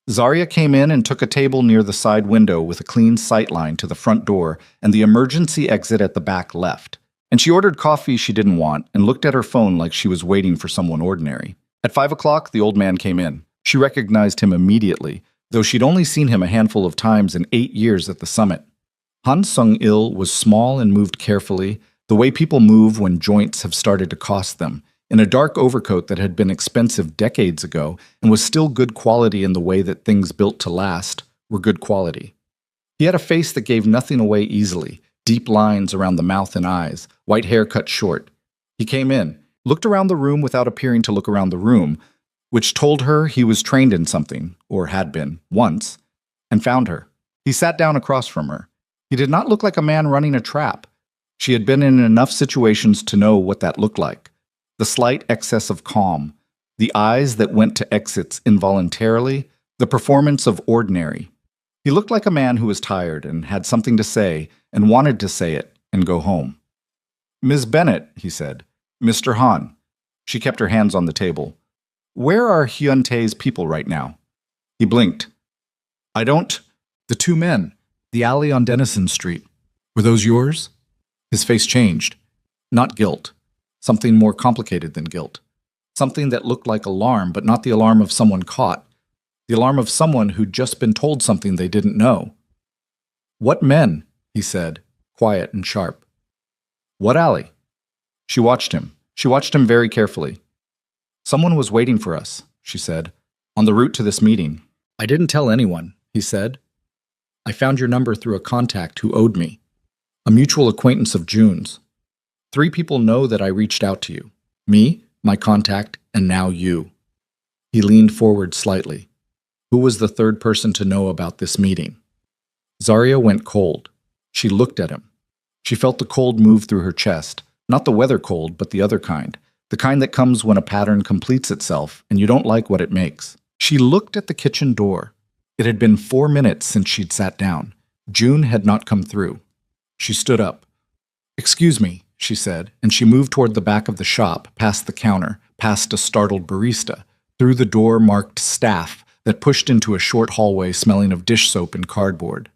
Zarya came in and took a table near the side window with a clean sightline to the front door and the emergency exit at the back left. And she ordered coffee she didn't want and looked at her phone like she was waiting for someone ordinary. At 5 o'clock, the old man came in. She recognized him immediately, though she'd only seen him a handful of times in 8 years at the summit. Han Sung-il was small and moved carefully, the way people move when joints have started to cost them, in a dark overcoat that had been expensive decades ago and was still good quality in the way that things built to last were good quality. He had a face that gave nothing away easily, deep lines around the mouth and eyes, white hair cut short. He came in, looked around the room without appearing to look around the room, which told her he was trained in something, or had been, once, and found her. He sat down across from her. He did not look like a man running a trap. She had been in enough situations to know what that looked like. The slight excess of calm, the eyes that went to exits involuntarily, the performance of ordinary. He looked like a man who was tired and had something to say and wanted to say it and go home. Ms. Bennett, he said. Mr. Han. She kept her hands on the table. Where are Hyun-tae's people right now? He blinked. I don't... The 2 men. The alley on Dennison Street. Were those yours? His face changed. Not guilt. Something more complicated than guilt. Something that looked like alarm, but not the alarm of someone caught. The alarm of someone who'd just been told something they didn't know. What men? He said, quiet and sharp. What alley? She watched him. She watched him very carefully. Someone was waiting for us, she said, on the route to this meeting. I didn't tell anyone, he said. I found your number through a contact who owed me. A mutual acquaintance of June's. 3 people know that I reached out to you. Me, my contact, and now you. He leaned forward slightly. Who was the third person to know about this meeting? Zarya went cold. She looked at him. She felt the cold move through her chest, not the weather cold, but the other kind, the kind that comes when a pattern completes itself and you don't like what it makes. She looked at the kitchen door. It had been 4 minutes since she'd sat down. June had not come through. She stood up. "Excuse me," she said, and she moved toward the back of the shop, past the counter, past a startled barista, through the door marked staff that pushed into a short hallway smelling of dish soap and cardboard.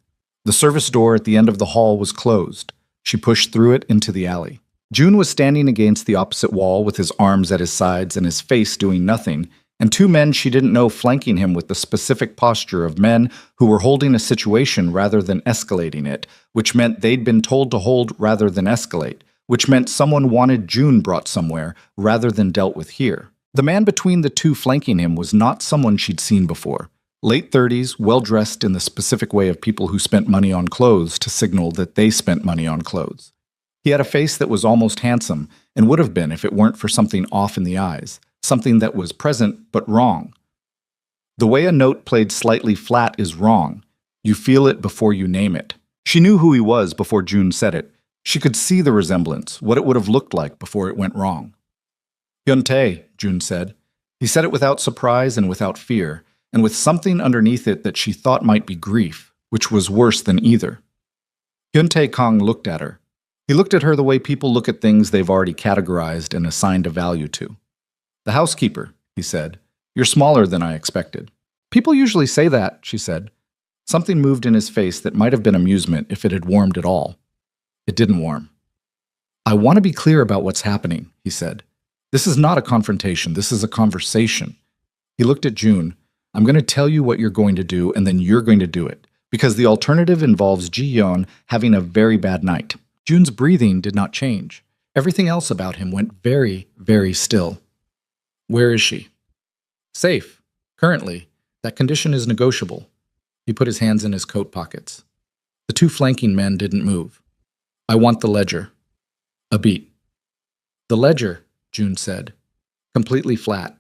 The service door at the end of the hall was closed. She pushed through it into the alley. June was standing against the opposite wall with his arms at his sides and his face doing nothing, and two men she didn't know flanking him with the specific posture of men who were holding a situation rather than escalating it, which meant they'd been told to hold rather than escalate, which meant someone wanted June brought somewhere rather than dealt with here. The man between the two flanking him was not someone she'd seen before. Late 30s, well-dressed in the specific way of people who spent money on clothes to signal that they spent money on clothes. He had a face that was almost handsome, and would have been if it weren't for something off in the eyes, something that was present but wrong. The way a note played slightly flat is wrong. You feel it before you name it. She knew who he was before June said it. She could see the resemblance, what it would have looked like before it went wrong. "Hyun-tae," June said. He said it without surprise and without fear, and with something underneath it that she thought might be grief, which was worse than either. Hyun-tae Kang looked at her. He looked at her the way people look at things they've already categorized and assigned a value to. "The housekeeper," he said. "You're smaller than I expected." "People usually say that," she said. Something moved in his face that might have been amusement if it had warmed at all. It didn't warm. "I want to be clear about what's happening," he said. "This is not a confrontation. This is a conversation." He looked at June. "I'm going to tell you what you're going to do, and then you're going to do it, because the alternative involves Ji-yeon having a very bad night." June's breathing did not change. Everything else about him went very, very still. "Where is she?" "Safe. Currently. That condition is negotiable." He put his hands in his coat pockets. The two flanking men didn't move. "I want the ledger." A beat. "The ledger," June said. Completely flat.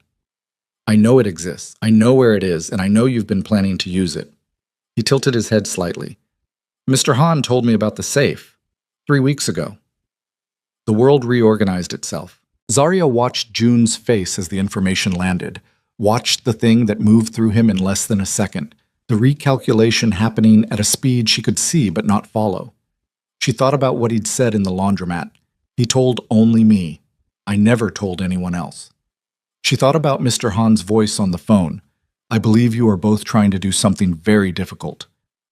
"I know it exists. I know where it is, and I know you've been planning to use it." He tilted his head slightly. "Mr. Han told me about the safe 3 weeks ago." The world reorganized itself. Zarya watched June's face as the information landed, watched the thing that moved through him in less than a second, the recalculation happening at a speed she could see but not follow. She thought about what he'd said in the laundromat. "He told only me. I never told anyone else." She thought about Mr. Han's voice on the phone. "I believe you are both trying to do something very difficult."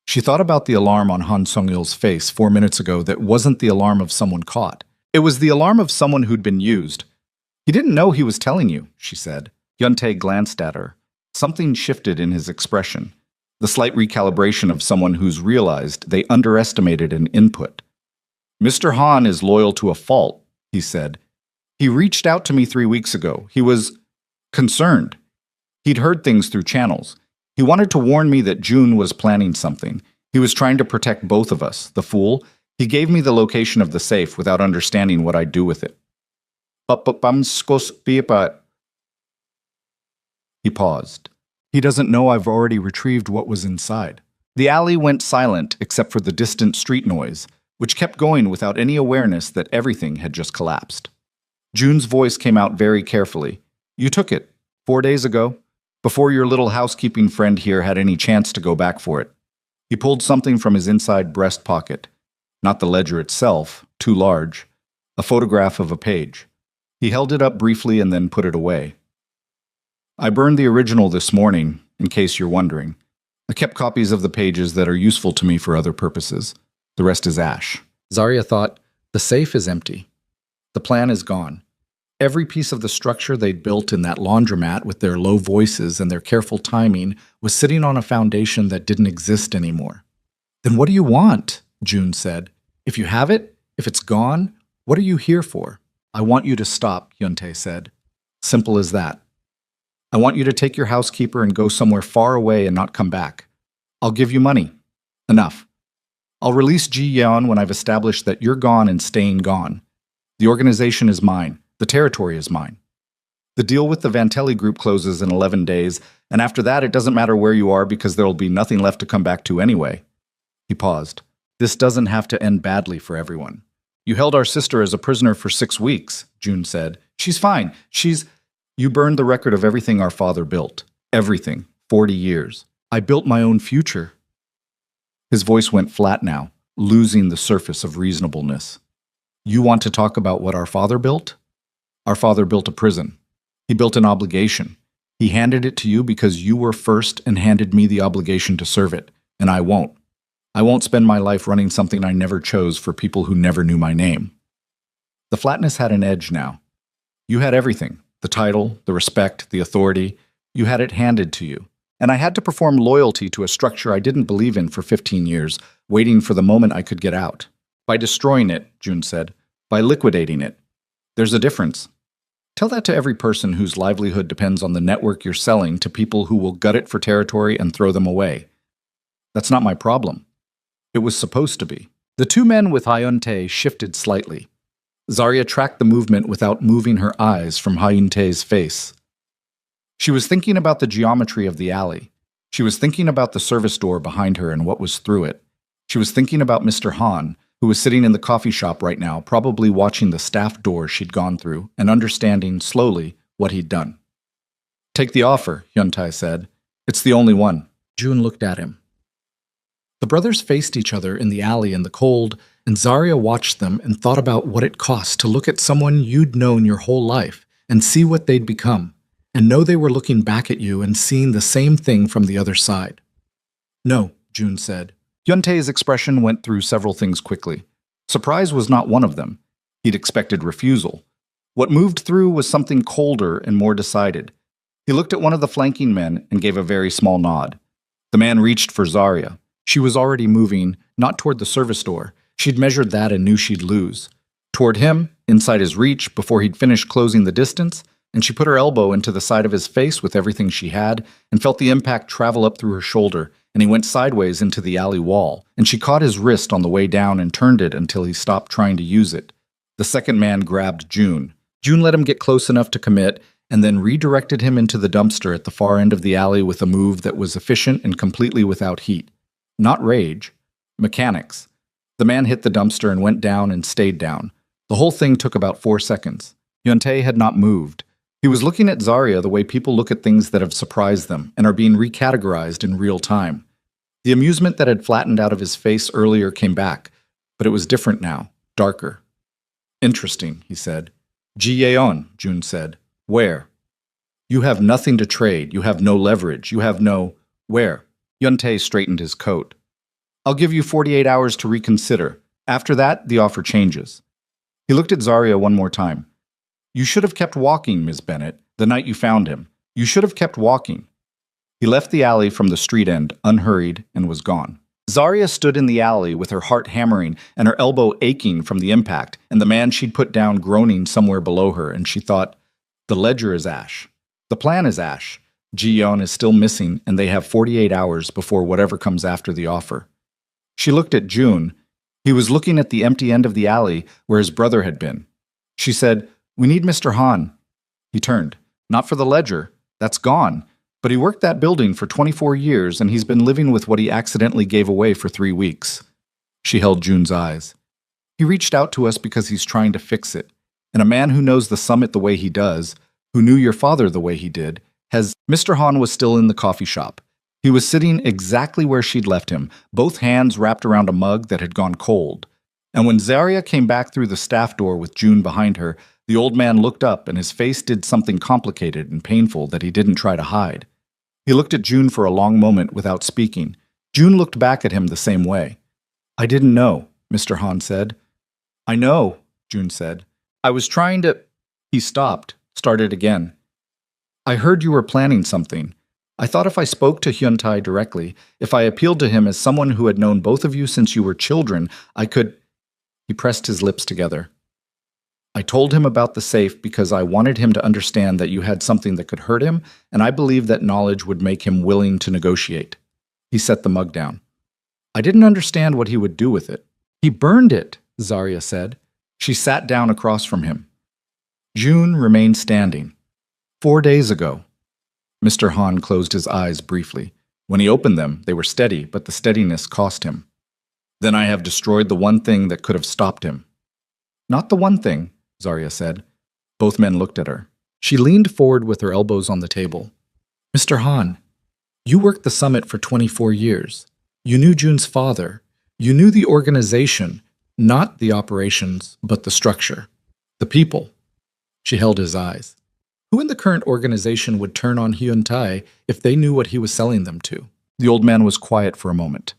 She thought about the alarm on Han Sung-il's face 4 minutes ago that wasn't the alarm of someone caught. It was the alarm of someone who'd been used. "He didn't know he was telling you," she said. Hyun-tae glanced at her. Something shifted in his expression. The slight recalibration of someone who's realized they underestimated an input. "Mr. Han is loyal to a fault," he said. "He reached out to me 3 weeks ago. He was concerned. He'd heard things through channels. He wanted to warn me that June was planning something. He was trying to protect both of us, the fool. He gave me the location of the safe without understanding what I'd do with it." He paused. "He doesn't know I've already retrieved what was inside." The alley went silent except for the distant street noise, which kept going without any awareness that everything had just collapsed. June's voice came out very carefully. "You took it 4 days ago, before your little housekeeping friend here had any chance to go back for it." He pulled something from his inside breast pocket. Not the ledger itself, too large. A photograph of a page. He held it up briefly and then put it away. "I burned the original this morning, in case you're wondering. I kept copies of the pages that are useful to me for other purposes. The rest is ash." Zarya thought, the safe is empty. The plan is gone. Every piece of the structure they'd built in that laundromat with their low voices and their careful timing was sitting on a foundation that didn't exist anymore. "Then what do you want?" June said. "If you have it, if it's gone, what are you here for?" "I want you to stop," Hyun-tae said. "Simple as that. I want you to take your housekeeper and go somewhere far away and not come back. I'll give you money. Enough. I'll release Ji-yeon when I've established that you're gone and staying gone. The organization is mine. The territory is mine." The deal with the Vantelli group closes in 11 days, and after that it doesn't matter where you are because there will be nothing left to come back to anyway. He paused. This doesn't have to end badly for everyone. You held our sister as a prisoner for 6 weeks, June said. She's fine. You burned the record of everything our father built. Everything. 40 years. I built my own future. His voice went flat now, losing the surface of reasonableness. You want to talk about what our father built? Our father built a prison. He built an obligation. He handed it to you because you were first and handed me the obligation to serve it, and I won't. I won't spend my life running something I never chose for people who never knew my name. The flatness had an edge now. You had everything, the title, the respect, the authority. You had it handed to you. And I had to perform loyalty to a structure I didn't believe in for 15 years, waiting for the moment I could get out. By destroying it, June said. By liquidating it. There's a difference. Tell that to every person whose livelihood depends on the network you're selling to people who will gut it for territory and throw them away. That's not my problem. It was supposed to be. The two men with Hyuntae shifted slightly. Zarya tracked the movement without moving her eyes from Hyuntae's face. She was thinking about the geometry of the alley. She was thinking about the service door behind her and what was through it. She was thinking about Mr. Han, who was sitting in the coffee shop right now, probably watching the staff door she'd gone through and understanding, slowly, what he'd done. Take the offer, Hyuntae said. It's the only one. June looked at him. The brothers faced each other in the alley in the cold, and Zarya watched them and thought about what it cost to look at someone you'd known your whole life and see what they'd become, and know they were looking back at you and seeing the same thing from the other side. No, June said. Hyuntae's expression went through several things quickly. Surprise was not one of them. He'd expected refusal. What moved through was something colder and more decided. He looked at one of the flanking men and gave a very small nod. The man reached for Zarya. She was already moving, not toward the service door. She'd measured that and knew she'd lose. Toward him, inside his reach, before he'd finished closing the distance, and she put her elbow into the side of his face with everything she had and felt the impact travel up through her shoulder, and he went sideways into the alley wall, and she caught his wrist on the way down and turned it until he stopped trying to use it. The second man grabbed June. June let him get close enough to commit, and then redirected him into the dumpster at the far end of the alley with a move that was efficient and completely without heat. Not rage. Mechanics. The man hit the dumpster and went down and stayed down. The whole thing took about 4 seconds. Hyuntae had not moved. He was looking at Zarya the way people look at things that have surprised them and are being recategorized in real time. The amusement that had flattened out of his face earlier came back, but it was different now, darker. Interesting, he said. Ji Yeon, June said. Where? You have nothing to trade. You have no leverage. You have no... Where? Hyuntae straightened his coat. I'll give you 48 hours to reconsider. After that, the offer changes. He looked at Zarya one more time. You should have kept walking, Ms. Bennett, the night you found him. You should have kept walking. He left the alley from the street end, unhurried, and was gone. Zarya stood in the alley with her heart hammering and her elbow aching from the impact, and the man she'd put down groaning somewhere below her, and she thought, the ledger is ash. The plan is ash. Ji-yeon is still missing, and they have 48 hours before whatever comes after the offer. She looked at June. He was looking at the empty end of the alley where his brother had been. She said, We need Mr. Han. He turned. Not for the ledger. That's gone. But he worked that building for 24 years, and he's been living with what he accidentally gave away for 3 weeks. She held June's eyes. He reached out to us because he's trying to fix it. And a man who knows the summit the way he does, who knew your father the way he did, has... Mr. Han was still in the coffee shop. He was sitting exactly where she'd left him, both hands wrapped around a mug that had gone cold. And when Zarya came back through the staff door with June behind her, the old man looked up and his face did something complicated and painful that he didn't try to hide. He looked at June for a long moment without speaking. June looked back at him the same way. I didn't know, Mr. Han said. I know, June said. I was trying to... He stopped, started again. I heard you were planning something. I thought if I spoke to Hyuntae directly, if I appealed to him as someone who had known both of you since you were children, I could... He pressed his lips together. I told him about the safe because I wanted him to understand that you had something that could hurt him, and I believed that knowledge would make him willing to negotiate. He set the mug down. I didn't understand what he would do with it. He burned it, Zarya said. She sat down across from him. June remained standing. 4 days ago. Mr. Han closed his eyes briefly. When he opened them, they were steady, but the steadiness cost him. Then I have destroyed the one thing that could have stopped him. Not the one thing, Zarya said. Both men looked at her. She leaned forward with her elbows on the table. Mr. Han, you worked the summit for 24 years. You knew Jun's father. You knew the organization, not the operations, but the structure. The people. She held his eyes. Who in the current organization would turn on Hyun Tai if they knew what he was selling them to? The old man was quiet for a moment.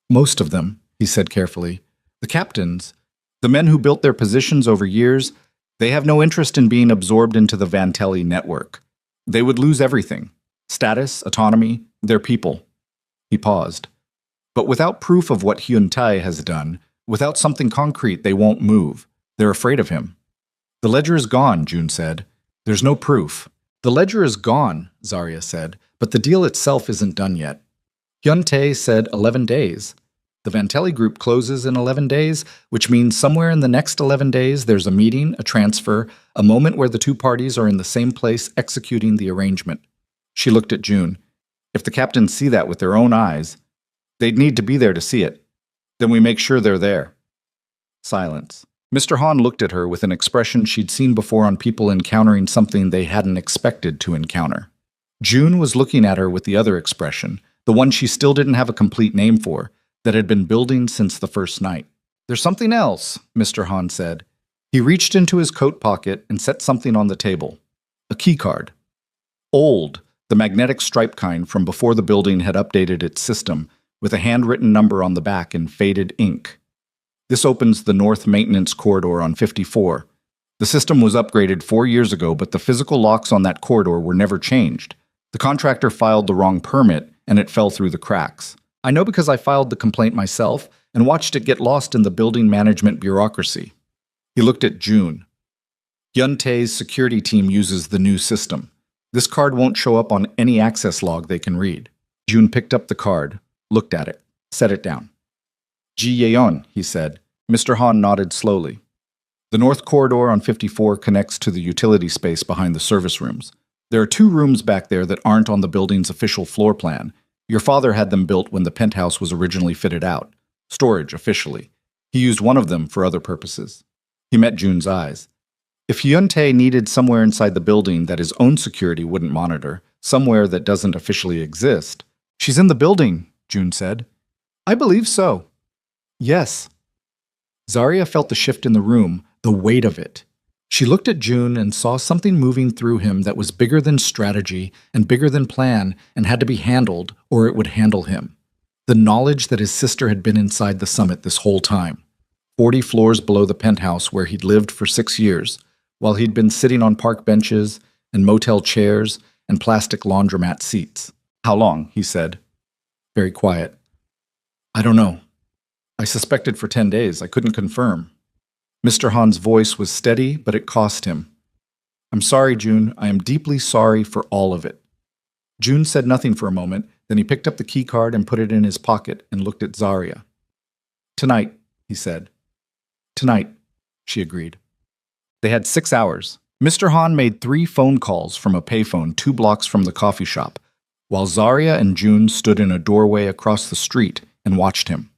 Most of them, he said carefully. The captains, the men who built their positions over years, they have no interest in being absorbed into the Vantelli network. They would lose everything. Status, autonomy, their people. He paused. But without proof of what Hyun Tai has done, without something concrete, they won't move. They're afraid of him. The ledger is gone, Jun said. There's no proof. The ledger is gone, Zarya said, but the deal itself isn't done yet. Hyun Tae said 11 days. The Vantelli group closes in 11 days, which means somewhere in the next 11 days there's a meeting, a transfer, a moment where the two parties are in the same place executing the arrangement. She looked at Jun. If the captains see that with their own eyes, they'd need to be there to see it. Then we make sure they're there. Silence. Mr. Han looked at her with an expression she'd seen before on people encountering something they hadn't expected to encounter. Jun was looking at her with the other expression, the one she still didn't have a complete name for, that had been building since the first night. There's something else, Mr. Han said. He reached into his coat pocket and set something on the table. A key card. Old, the magnetic stripe kind from before the building had updated its system, with a handwritten number on the back in faded ink. This opens the North Maintenance Corridor on 54. The system was upgraded 4 years ago, but the physical locks on that corridor were never changed. The contractor filed the wrong permit, and it fell through the cracks. I know because I filed the complaint myself and watched it get lost in the building management bureaucracy. He looked at Jun. Hyun Tae's security team uses the new system. This card won't show up on any access log they can read. Jun picked up the card, looked at it, set it down. Ji Yeon, he said. Mr. Han nodded slowly. The north corridor on 54 connects to the utility space behind the service rooms. There are 2 rooms back there that aren't on the building's official floor plan. Your father had them built when the penthouse was originally fitted out. Storage, officially. He used one of them for other purposes. He met Jun's eyes. If Hyun Tae needed somewhere inside the building that his own security wouldn't monitor, somewhere that doesn't officially exist. She's in the building, Jun said. I believe so. Yes. Zarya felt the shift in the room, the weight of it. She looked at Jun and saw something moving through him that was bigger than strategy and bigger than plan and had to be handled or it would handle him. The knowledge that his sister had been inside the summit this whole time. 40 floors below the penthouse where he'd lived for 6 years, while he'd been sitting on park benches and motel chairs and plastic laundromat seats. How long? He said. Very quiet. I don't know. I suspected for 10 days. I couldn't confirm. Mr. Han's voice was steady, but it cost him. I'm sorry, Jun. I am deeply sorry for all of it. Jun said nothing for a moment, then he picked up the key card and put it in his pocket and looked at Zarya. Tonight, he said. Tonight, she agreed. They had 6 hours. Mr. Han made 3 phone calls from a payphone 2 blocks from the coffee shop, while Zarya and Jun stood in a doorway across the street and watched him.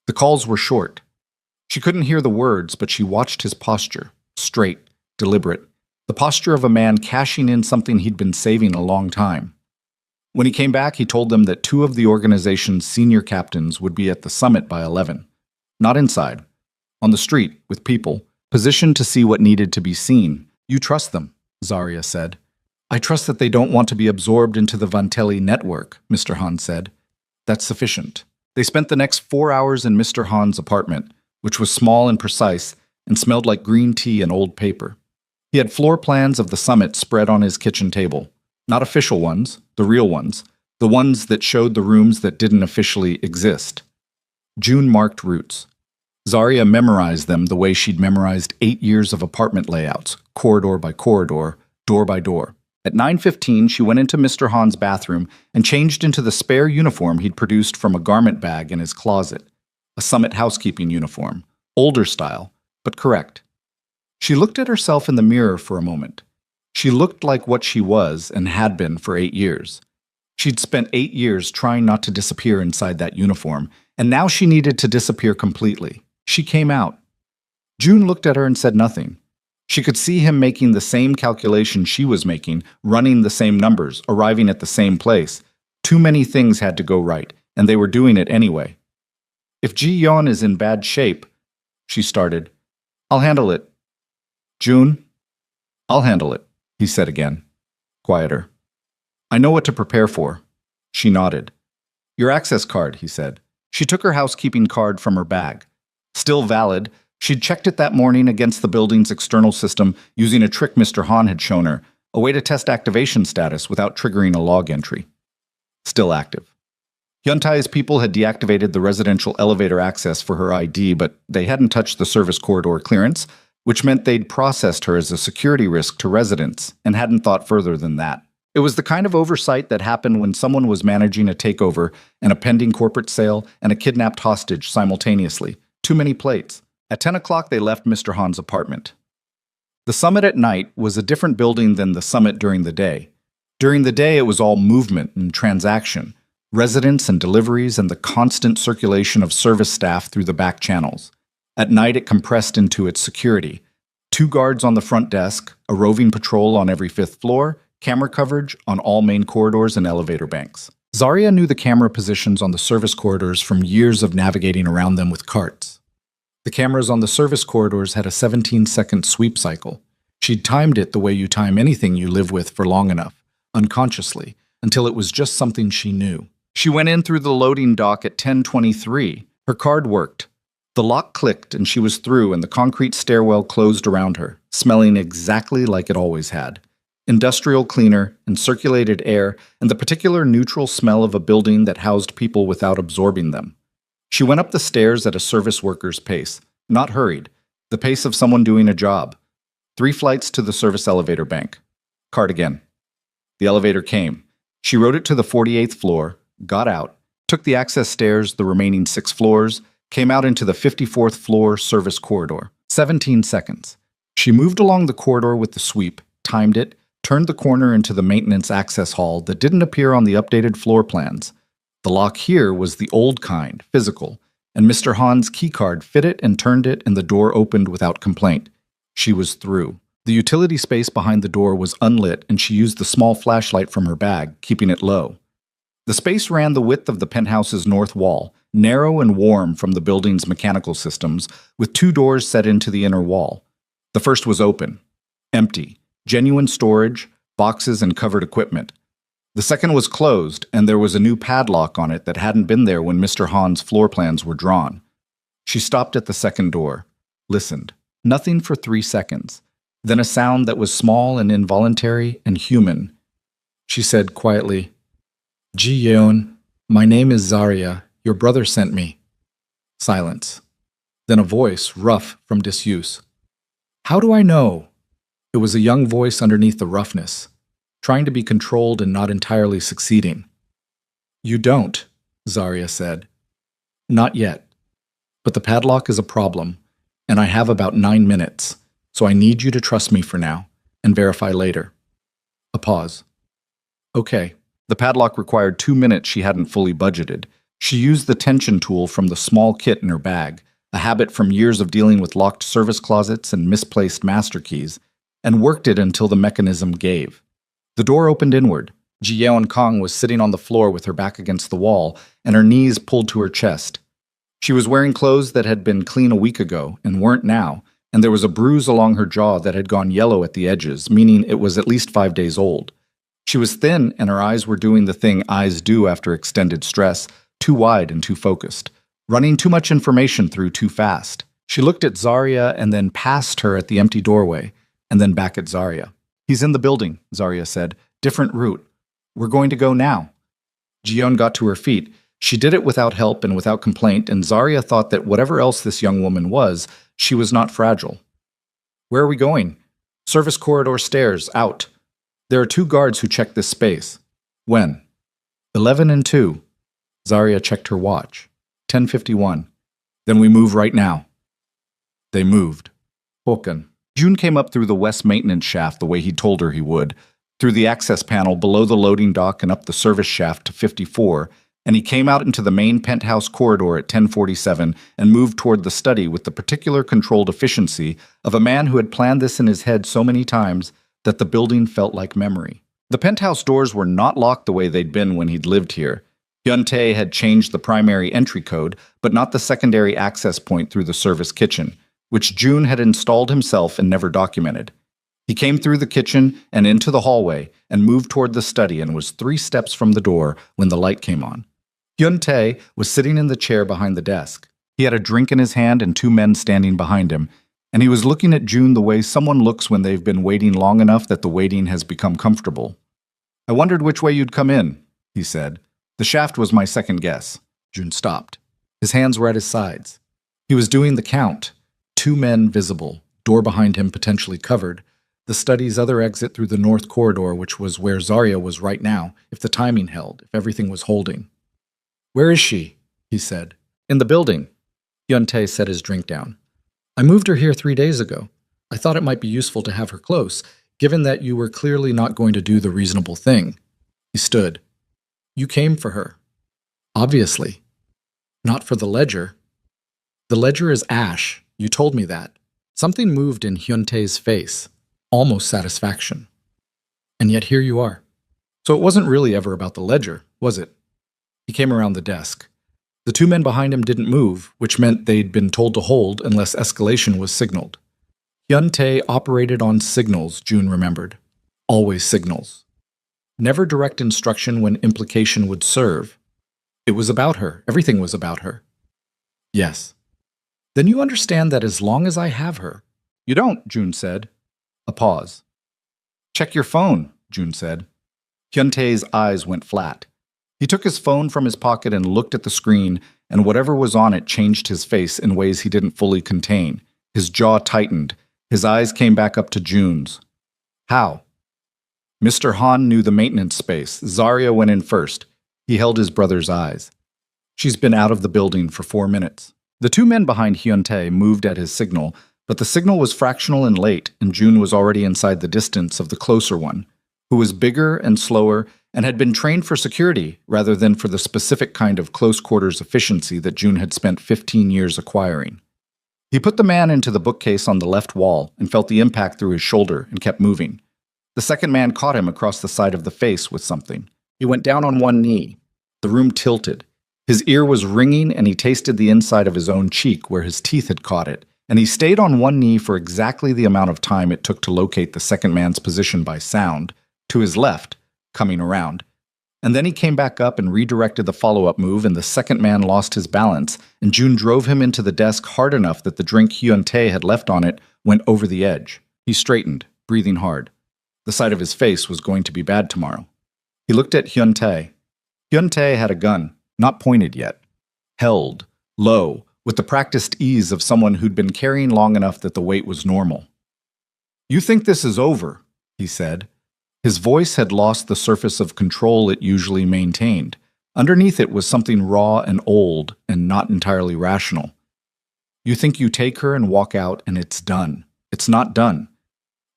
The calls were short. She couldn't hear the words, but she watched his posture, straight, deliberate, the posture of a man cashing in something he'd been saving a long time. When he came back, he told them that 2 of the organization's senior captains would be at the summit by 11. Not inside. On the street, with people, positioned to see what needed to be seen. You trust them, Zarya said. I trust that they don't want to be absorbed into the Vantelli network, Mr. Han said. That's sufficient. They spent the next 4 hours in Mr. Han's apartment, which was small and precise and smelled like green tea and old paper. He had floor plans of the summit spread on his kitchen table. Not official ones, the real ones, the ones that showed the rooms that didn't officially exist. Jun marked routes. Zarya memorized them the way she'd memorized 8 years of apartment layouts, corridor by corridor, door by door. At 9:15, she went into Mr. Han's bathroom and changed into the spare uniform he'd produced from a garment bag in his closet. A Summit housekeeping uniform, older style, but correct. She looked at herself in the mirror for a moment. She looked like what she was and had been for 8 years. She'd spent 8 years trying not to disappear inside that uniform, and now she needed to disappear completely. She came out. June looked at her and said nothing. She could see him making the same calculation she was making, running the same numbers, arriving at the same place. Too many things had to go right, and they were doing it anyway. If Ji-yeon is in bad shape, she started. I'll handle it. June? I'll handle it, he said again, quieter. I know what to prepare for. She nodded. Your access card, he said. She took her housekeeping card from her bag. Still valid, she'd checked it that morning against the building's external system using a trick Mr. Han had shown her, a way to test activation status without triggering a log entry. Still active. Hyuntai's people had deactivated the residential elevator access for her ID, but they hadn't touched the service corridor clearance, which meant they'd processed her as a security risk to residents and hadn't thought further than that. It was the kind of oversight that happened when someone was managing a takeover and a pending corporate sale and a kidnapped hostage simultaneously. Too many plates. At 10 o'clock, they left Mr. Han's apartment. The summit at night was a different building than the summit during the day. During the day, it was all movement and transaction, residents and deliveries and the constant circulation of service staff through the back channels. At night, it compressed into its security. 2 guards on the front desk, a roving patrol on every 5th floor, camera coverage on all main corridors and elevator banks. Zarya knew the camera positions on the service corridors from years of navigating around them with carts. The cameras on the service corridors had a 17-second sweep cycle. She'd timed it the way you time anything you live with for long enough, unconsciously, until it was just something she knew. She went in through the loading dock at 10:23. Her card worked. The lock clicked and she was through, and the concrete stairwell closed around her, smelling exactly like it always had. Industrial cleaner and circulated air and the particular neutral smell of a building that housed people without absorbing them. She went up the stairs at a service worker's pace, not hurried, the pace of someone doing a job. 3 flights to the service elevator bank. Card again. The elevator came. She rode it to the 48th floor, got out, took the access stairs the remaining 6 floors, came out into the 54th floor service corridor. 17 seconds. She moved along the corridor with the sweep, timed it, turned the corner into the maintenance access hall that didn't appear on the updated floor plans. The lock here was the old kind, physical, and Mr. Han's keycard fit it and turned it, and the door opened without complaint. She was through. The utility space behind the door was unlit, and she used the small flashlight from her bag, keeping it low. The space ran the width of the penthouse's north wall, narrow and warm from the building's mechanical systems, with 2 doors set into the inner wall. The first was open, empty, genuine storage, boxes and covered equipment. The second was closed, and there was a new padlock on it that hadn't been there when Mr. Han's floor plans were drawn. She stopped at the second door, listened. Nothing for 3 seconds. Then a sound that was small and involuntary and human. She said quietly, Ji-yeon, my name is Zarya. Your brother sent me. Silence. Then a voice, rough from disuse. How do I know? It was a young voice underneath the roughness, trying to be controlled and not entirely succeeding. You don't, Zarya said. Not yet. But the padlock is a problem, and I have about 9 minutes, so I need you to trust me for now, and verify later. A pause. Okay. The padlock required 2 minutes she hadn't fully budgeted. She used the tension tool from the small kit in her bag, a habit from years of dealing with locked service closets and misplaced master keys, and worked it until the mechanism gave. The door opened inward. Ji-yeon Kang was sitting on the floor with her back against the wall and her knees pulled to her chest. She was wearing clothes that had been clean a week ago and weren't now, and there was a bruise along her jaw that had gone yellow at the edges, meaning it was at least 5 days old. She was thin, and her eyes were doing the thing eyes do after extended stress, too wide and too focused, running too much information through too fast. She looked at Zarya and then past her at the empty doorway, and then back at Zarya. He's in the building, Zarya said. Different route. We're going to go now. Ji-yeon got to her feet. She did it without help and without complaint, and Zarya thought that whatever else this young woman was, she was not fragile. Where are we going? Service corridor stairs, out. There are 2 guards who check this space. When? 11 and 2. Zarya checked her watch. 10:51. Then we move right now. They moved. Hokan. June came up through the west maintenance shaft the way he'd told her he would, through the access panel below the loading dock and up the service shaft to 54, and he came out into the main penthouse corridor at 1047 and moved toward the study with the particular controlled efficiency of a man who had planned this in his head so many times that the building felt like memory. The penthouse doors were not locked the way they'd been when he'd lived here. Hyun-tae had changed the primary entry code, but not the secondary access point through the service kitchen, which June had installed himself and never documented. He came through the kitchen and into the hallway and moved toward the study and was 3 steps from the door when the light came on. Hyun-tae was sitting in the chair behind the desk. He had a drink in his hand and 2 men standing behind him, and he was looking at June the way someone looks when they've been waiting long enough that the waiting has become comfortable. "I wondered which way you'd come in," he said. "The shaft was my second guess." June stopped. His hands were at his sides. He was doing the count. 2 men visible, door behind him potentially covered, the study's other exit through the north corridor, which was where Zarya was right now, if the timing held, if everything was holding. "Where is she?" he said. "In the building." Hyun-tae set his drink down. "I moved her here 3 days ago. I thought it might be useful to have her close, given that you were clearly not going to do the reasonable thing." He stood. "You came for her." "Obviously. Not for the ledger." "The ledger is ash. You told me that." Something moved in Hyun-tae's face. Almost satisfaction. "And yet here you are. So it wasn't really ever about the ledger, was it?" He came around the desk. The 2 men behind him didn't move, which meant they'd been told to hold unless escalation was signaled. Hyun-tae operated on signals, June remembered. Always signals. Never direct instruction when implication would serve. It was about her. Everything was about her. "Yes." "Then you understand that as long as I have her—" "You don't," June said. A pause. "Check your phone," June said. Hyun-tae's eyes went flat. He took his phone from his pocket and looked at the screen, and whatever was on it changed his face in ways he didn't fully contain. His jaw tightened. His eyes came back up to June's. "How?" Mr. Han knew the maintenance space. Zarya went in first. He held his brother's eyes. "She's been out of the building for 4 minutes. The 2 men behind Hyun-tae moved at his signal, but the signal was fractional and late, and June was already inside the distance of the closer one, who was bigger and slower and had been trained for security rather than for the specific kind of close-quarters efficiency that June had spent 15 years acquiring. He put the man into the bookcase on the left wall and felt the impact through his shoulder and kept moving. The second man caught him across the side of the face with something. He went down on one knee. The room tilted. His ear was ringing and he tasted the inside of his own cheek where his teeth had caught it, and he stayed on one knee for exactly the amount of time it took to locate the second man's position by sound, to his left, coming around. And then he came back up and redirected the follow-up move, and the second man lost his balance, and June drove him into the desk hard enough that the drink Hyun-tae had left on it went over the edge. He straightened, breathing hard. The sight of his face was going to be bad tomorrow. He looked at Hyun-tae. Hyun-tae had a gun, not pointed yet. Held, low, with the practiced ease of someone who'd been carrying long enough that the weight was normal. "You think this is over," he said. His voice had lost the surface of control it usually maintained. Underneath it was something raw and old and not entirely rational. "You think you take her and walk out and it's done. It's not done.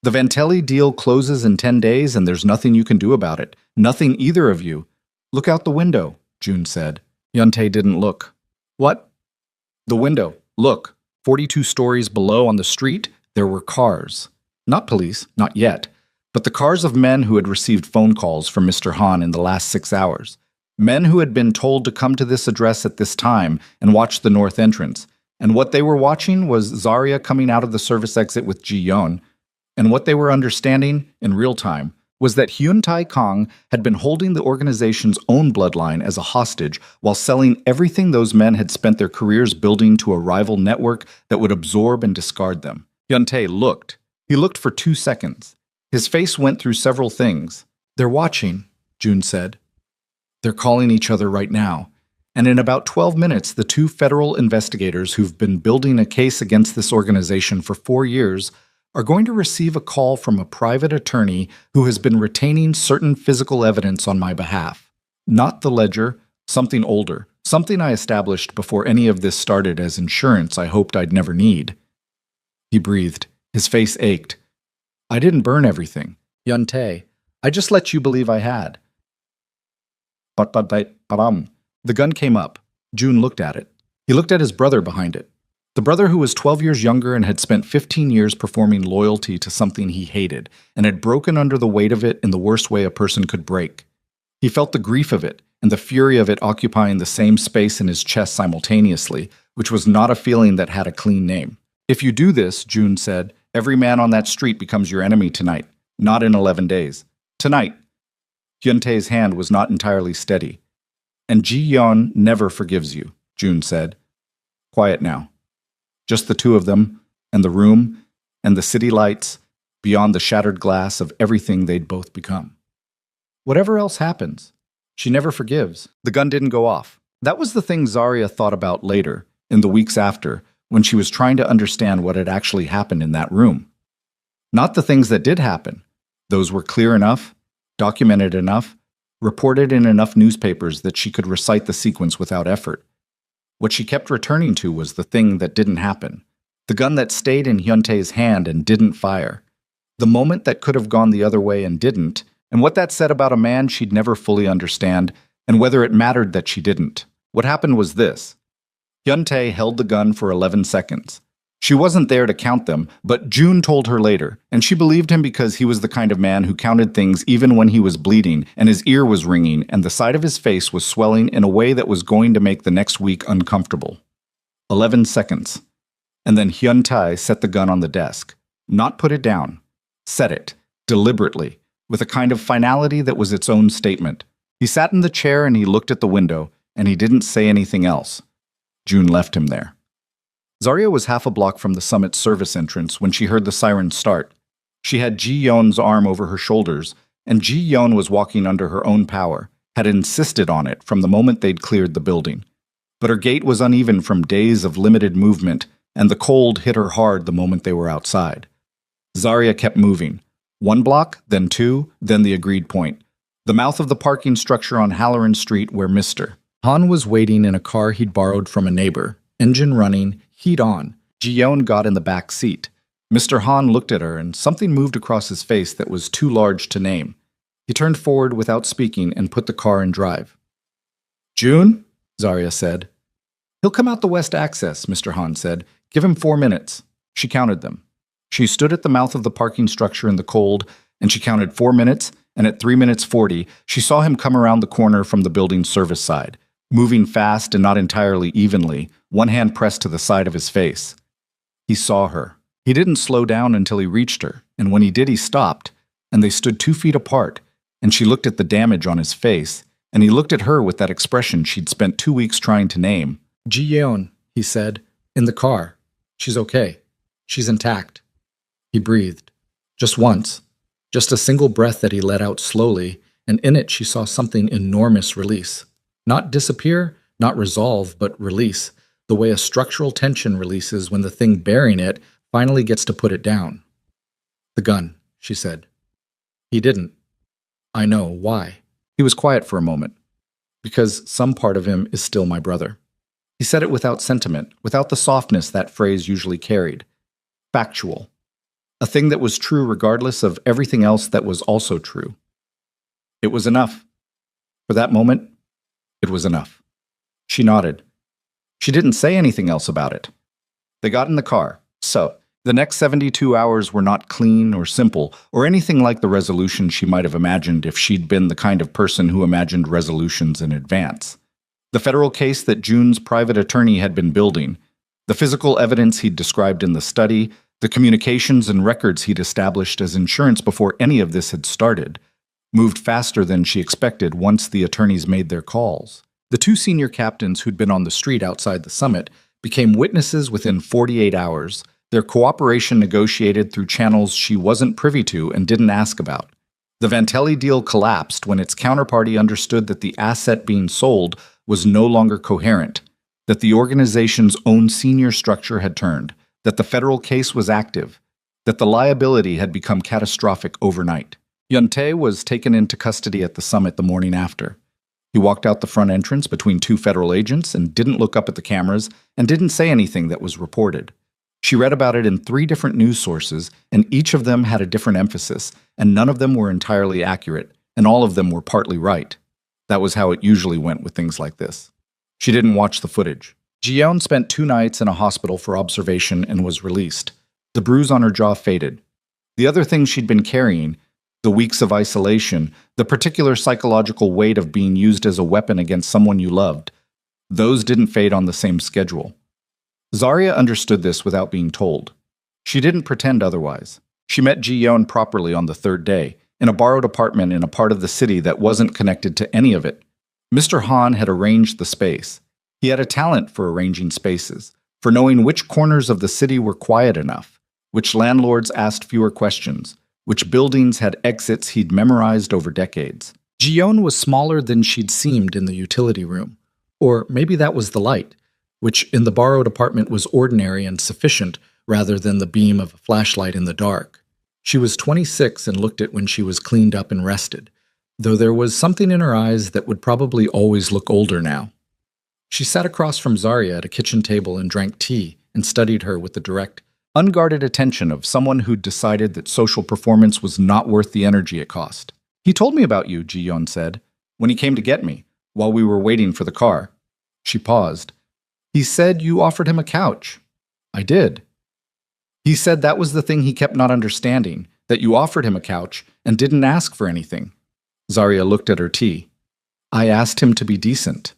The Vantelli deal closes in 10 days and there's nothing you can do about it. Nothing either of you. Look out the window," June said. Hyun-tae didn't look. "What?" "The window. Look. 42 stories below on the street, there were cars. Not police, not yet, but the cars of men who had received phone calls from Mr. Han in the last 6 hours. Men who had been told to come to this address at this time and watch the north entrance. And what they were watching was Zarya coming out of the service exit with Ji-yeon. And what they were understanding, in real time, was that Hyun-tae Kang had been holding the organization's own bloodline as a hostage while selling everything those men had spent their careers building to a rival network that would absorb and discard them. Hyun-tae looked. He looked for 2 seconds. His face went through several things. "They're watching," June said. "They're calling each other right now. And in about 12 minutes, the 2 federal investigators who've been building a case against this organization for 4 years are going to receive a call from a private attorney who has been retaining certain physical evidence on my behalf. Not the ledger, something older, something I established before any of this started as insurance I hoped I'd never need." He breathed. His face ached. I didn't burn everything. Yun-tae, I just let you believe I had. But, the gun came up. June looked at it. He looked at his brother behind it. The brother who was 12 years younger and had spent 15 years performing loyalty to something he hated and had broken under the weight of it in the worst way a person could break. He felt the grief of it and the fury of it occupying the same space in his chest simultaneously, which was not a feeling that had a clean name. If you do this, June said, every man on that street becomes your enemy tonight, not in 11 days. Tonight. Hyun-tae's hand was not entirely steady. And Ji-yeon never forgives you, June said. Quiet now. Just the two of them, and the room, and the city lights, beyond the shattered glass of everything they'd both become. Whatever else happens, she never forgives. The gun didn't go off. That was the thing Zarya thought about later, in the weeks after, when she was trying to understand what had actually happened in that room. Not the things that did happen. Those were clear enough, documented enough, reported in enough newspapers that she could recite the sequence without effort. What she kept returning to was the thing that didn't happen. The gun that stayed in Hyun-tae's hand and didn't fire. The moment that could have gone the other way and didn't, and what that said about a man she'd never fully understand, and whether it mattered that she didn't. What happened was this. Hyun-tae held the gun for 11 seconds. She wasn't there to count them, but June told her later, and she believed him because he was the kind of man who counted things even when he was bleeding, and his ear was ringing, and the side of his face was swelling in a way that was going to make the next week uncomfortable. 11 seconds. And then Hyun-tae set the gun on the desk. Not put it down. Set it. Deliberately. With a kind of finality that was its own statement. He sat in the chair and he looked at the window, and he didn't say anything else. June left him there. Zarya was half a block from the summit service entrance when she heard the siren start. She had Ji-yeon's arm over her shoulders, and Ji-yeon was walking under her own power, had insisted on it from the moment they'd cleared the building. But her gait was uneven from days of limited movement, and the cold hit her hard the moment they were outside. Zarya kept moving. 1 block, then 2, then the agreed point. The mouth of the parking structure on Halloran Street where Mr. Han was waiting in a car he'd borrowed from a neighbor, engine running, heat on. Ji-yeon got in the back seat. Mr. Han looked at her, and something moved across his face that was too large to name. He turned forward without speaking and put the car in drive. June? Zarya said. He'll come out the west access, Mr. Han said. Give him 4 minutes. She counted them. She stood at the mouth of the parking structure in the cold, and she counted 4 minutes, and at 3 minutes 40, she saw him come around the corner from the building's service side, moving fast and not entirely evenly, one hand pressed to the side of his face. He saw her. He didn't slow down until he reached her, and when he did, he stopped, and they stood 2 feet apart, and she looked at the damage on his face, and he looked at her with that expression she'd spent 2 weeks trying to name. Ji-yeon, he said, in the car. She's okay. She's intact. He breathed. Just once. Just a single breath that he let out slowly, and in it she saw something enormous release. Not disappear, not resolve, but release, the way a structural tension releases when the thing bearing it finally gets to put it down. The gun, she said. He didn't. I know. Why? He was quiet for a moment. Because some part of him is still my brother. He said it without sentiment, without the softness that phrase usually carried. Factual. A thing that was true regardless of everything else that was also true. It was enough. For that moment, it was enough. She nodded. She didn't say anything else about it. They got in the car. So, the next 72 hours were not clean or simple or anything like the resolution she might have imagined if she'd been the kind of person who imagined resolutions in advance. The federal case that June's private attorney had been building, the physical evidence he'd described in the study, the communications and records he'd established as insurance before any of this had started, moved faster than she expected once the attorneys made their calls. The 2 senior captains who'd been on the street outside the summit became witnesses within 48 hours, their cooperation negotiated through channels she wasn't privy to and didn't ask about. The Vantelli deal collapsed when its counterparty understood that the asset being sold was no longer coherent, that the organization's own senior structure had turned, that the federal case was active, that the liability had become catastrophic overnight. Hyun-tae was taken into custody at the summit the morning after. He walked out the front entrance between 2 federal agents and didn't look up at the cameras and didn't say anything that was reported. She read about it in 3 different news sources, and each of them had a different emphasis, and none of them were entirely accurate, and all of them were partly right. That was how it usually went with things like this. She didn't watch the footage. Ji-yeon spent 2 nights in a hospital for observation and was released. The bruise on her jaw faded. The other things she'd been carrying, the weeks of isolation, the particular psychological weight of being used as a weapon against someone you loved, those didn't fade on the same schedule. Zarya understood this without being told. She didn't pretend otherwise. She met Ji-yeon properly on the 3rd day, in a borrowed apartment in a part of the city that wasn't connected to any of it. Mr. Han had arranged the space. He had a talent for arranging spaces, for knowing which corners of the city were quiet enough, which landlords asked fewer questions, which buildings had exits he'd memorized over decades. Ji-yeon was smaller than she'd seemed in the utility room. Or maybe that was the light, which in the borrowed apartment was ordinary and sufficient rather than the beam of a flashlight in the dark. She was 26 and looked it when she was cleaned up and rested, though there was something in her eyes that would probably always look older now. She sat across from Zarya at a kitchen table and drank tea and studied her with the direct, unguarded attention of someone who'd decided that social performance was not worth the energy it cost. "He told me about you," Ji-yeon said, "when he came to get me, while we were waiting for the car." She paused. "He said you offered him a couch." "I did." "He said that was the thing he kept not understanding, that you offered him a couch and didn't ask for anything." Zarya looked at her tea. "I asked him to be decent."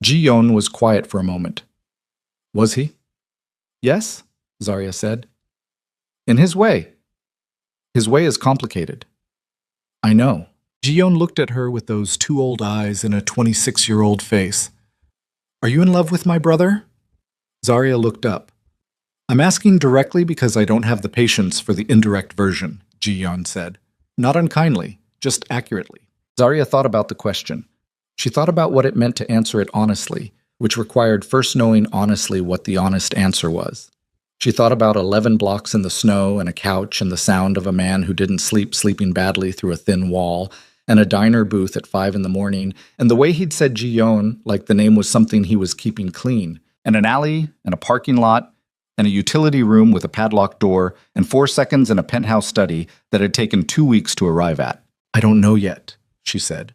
Ji-yeon was quiet for a moment. "Was he?" "Yes," Zarya said. "In his way." "His way is complicated." "I know." Ji-yeon looked at her with those 2 old eyes and a 26-year-old face. "Are you in love with my brother?" Zarya looked up. "I'm asking directly because I don't have the patience for the indirect version," Ji-yeon said. Not unkindly, just accurately. Zarya thought about the question. She thought about what it meant to answer it honestly, which required first knowing honestly what the honest answer was. She thought about 11 blocks in the snow and a couch and the sound of a man who didn't sleeping badly through a thin wall, and a diner booth at 5 in the morning, and the way he'd said Ji-yeon like the name was something he was keeping clean, and an alley, and a parking lot, and a utility room with a padlocked door, and 4 seconds in a penthouse study that had taken 2 weeks to arrive at. "I don't know yet," she said.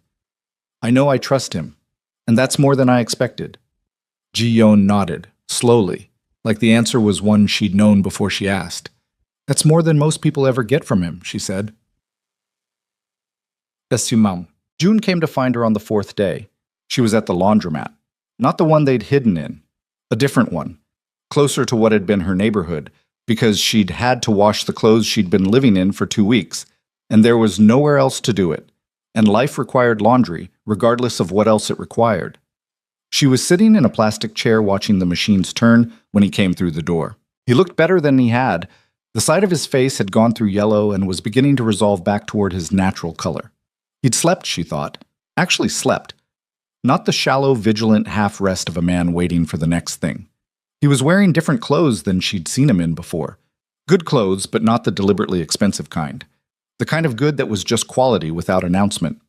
"I know I trust him, and that's more than I expected." Ji-yeon nodded, slowly, like the answer was one she'd known before she asked. "That's more than most people ever get from him," she said. June came to find her on the 4th day. She was at the laundromat. Not the one they'd hidden in. A different one. Closer to what had been her neighborhood, because she'd had to wash the clothes she'd been living in for 2 weeks, and there was nowhere else to do it. And life required laundry, regardless of what else it required. She was sitting in a plastic chair watching the machines turn when he came through the door. He looked better than he had. The side of his face had gone through yellow and was beginning to resolve back toward his natural color. He'd slept, she thought. Actually slept. Not the shallow, vigilant half-rest of a man waiting for the next thing. He was wearing different clothes than she'd seen him in before. Good clothes, but not the deliberately expensive kind. The kind of good that was just quality without announcement.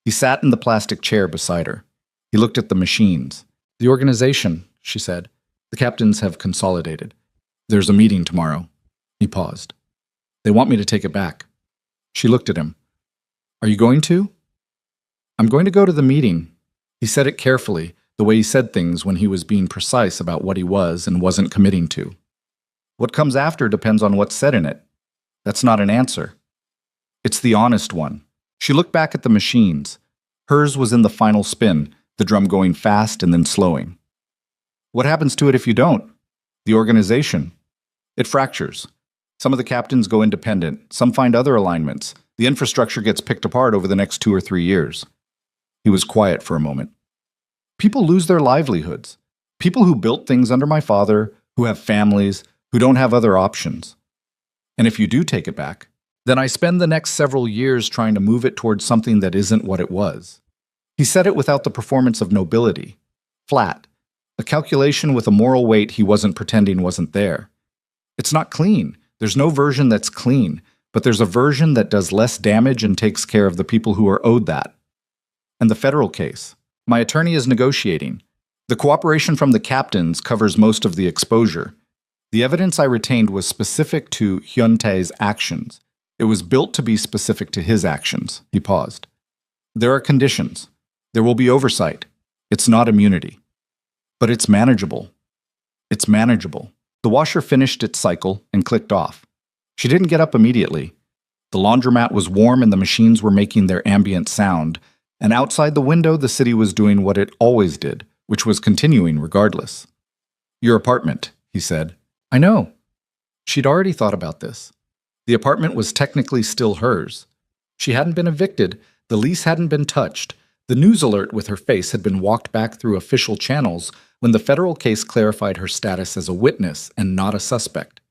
He sat in the plastic chair beside her. He looked at the machines. "The organization," she said. "The captains have consolidated. There's a meeting tomorrow." He paused. "They want me to take it back." She looked at him. "Are you going to?" "I'm going to go to the meeting." He said it carefully, the way he said things when he was being precise about what he was and wasn't committing to. What comes after depends on what's said in it. That's not an answer. It's the honest one. She looked back at the machines. Hers was in the final spin, the drum going fast and then slowing. What happens to it if you don't? The organization. It fractures. Some of the captains go independent, some find other alignments. The infrastructure gets picked apart over the next 2 or 3 years. He was quiet for a moment. People lose their livelihoods. People who built things under my father, who have families, who don't have other options. And if you do take it back, then I spend the next several years trying to move it towards something that isn't what it was. He said it without the performance of nobility. Flat. A calculation with a moral weight he wasn't pretending wasn't there. It's not clean. There's no version that's clean, but there's a version that does less damage and takes care of the people who are owed that. And the federal case. My attorney is negotiating. The cooperation from the captains covers most of the exposure. The evidence I retained was specific to Hyun-tae's actions. It was built to be specific to his actions. He paused. There are conditions. There will be oversight. It's not immunity. But it's manageable. It's manageable. The washer finished its cycle and clicked off. She didn't get up immediately. The laundromat was warm and the machines were making their ambient sound, and outside the window the city was doing what it always did, which was continuing regardless. Your apartment, he said. I know. She'd already thought about this. The apartment was technically still hers. She hadn't been evicted, the lease hadn't been touched, the news alert with her face had been walked back through official channels when the federal case clarified her status as a witness and not a suspect.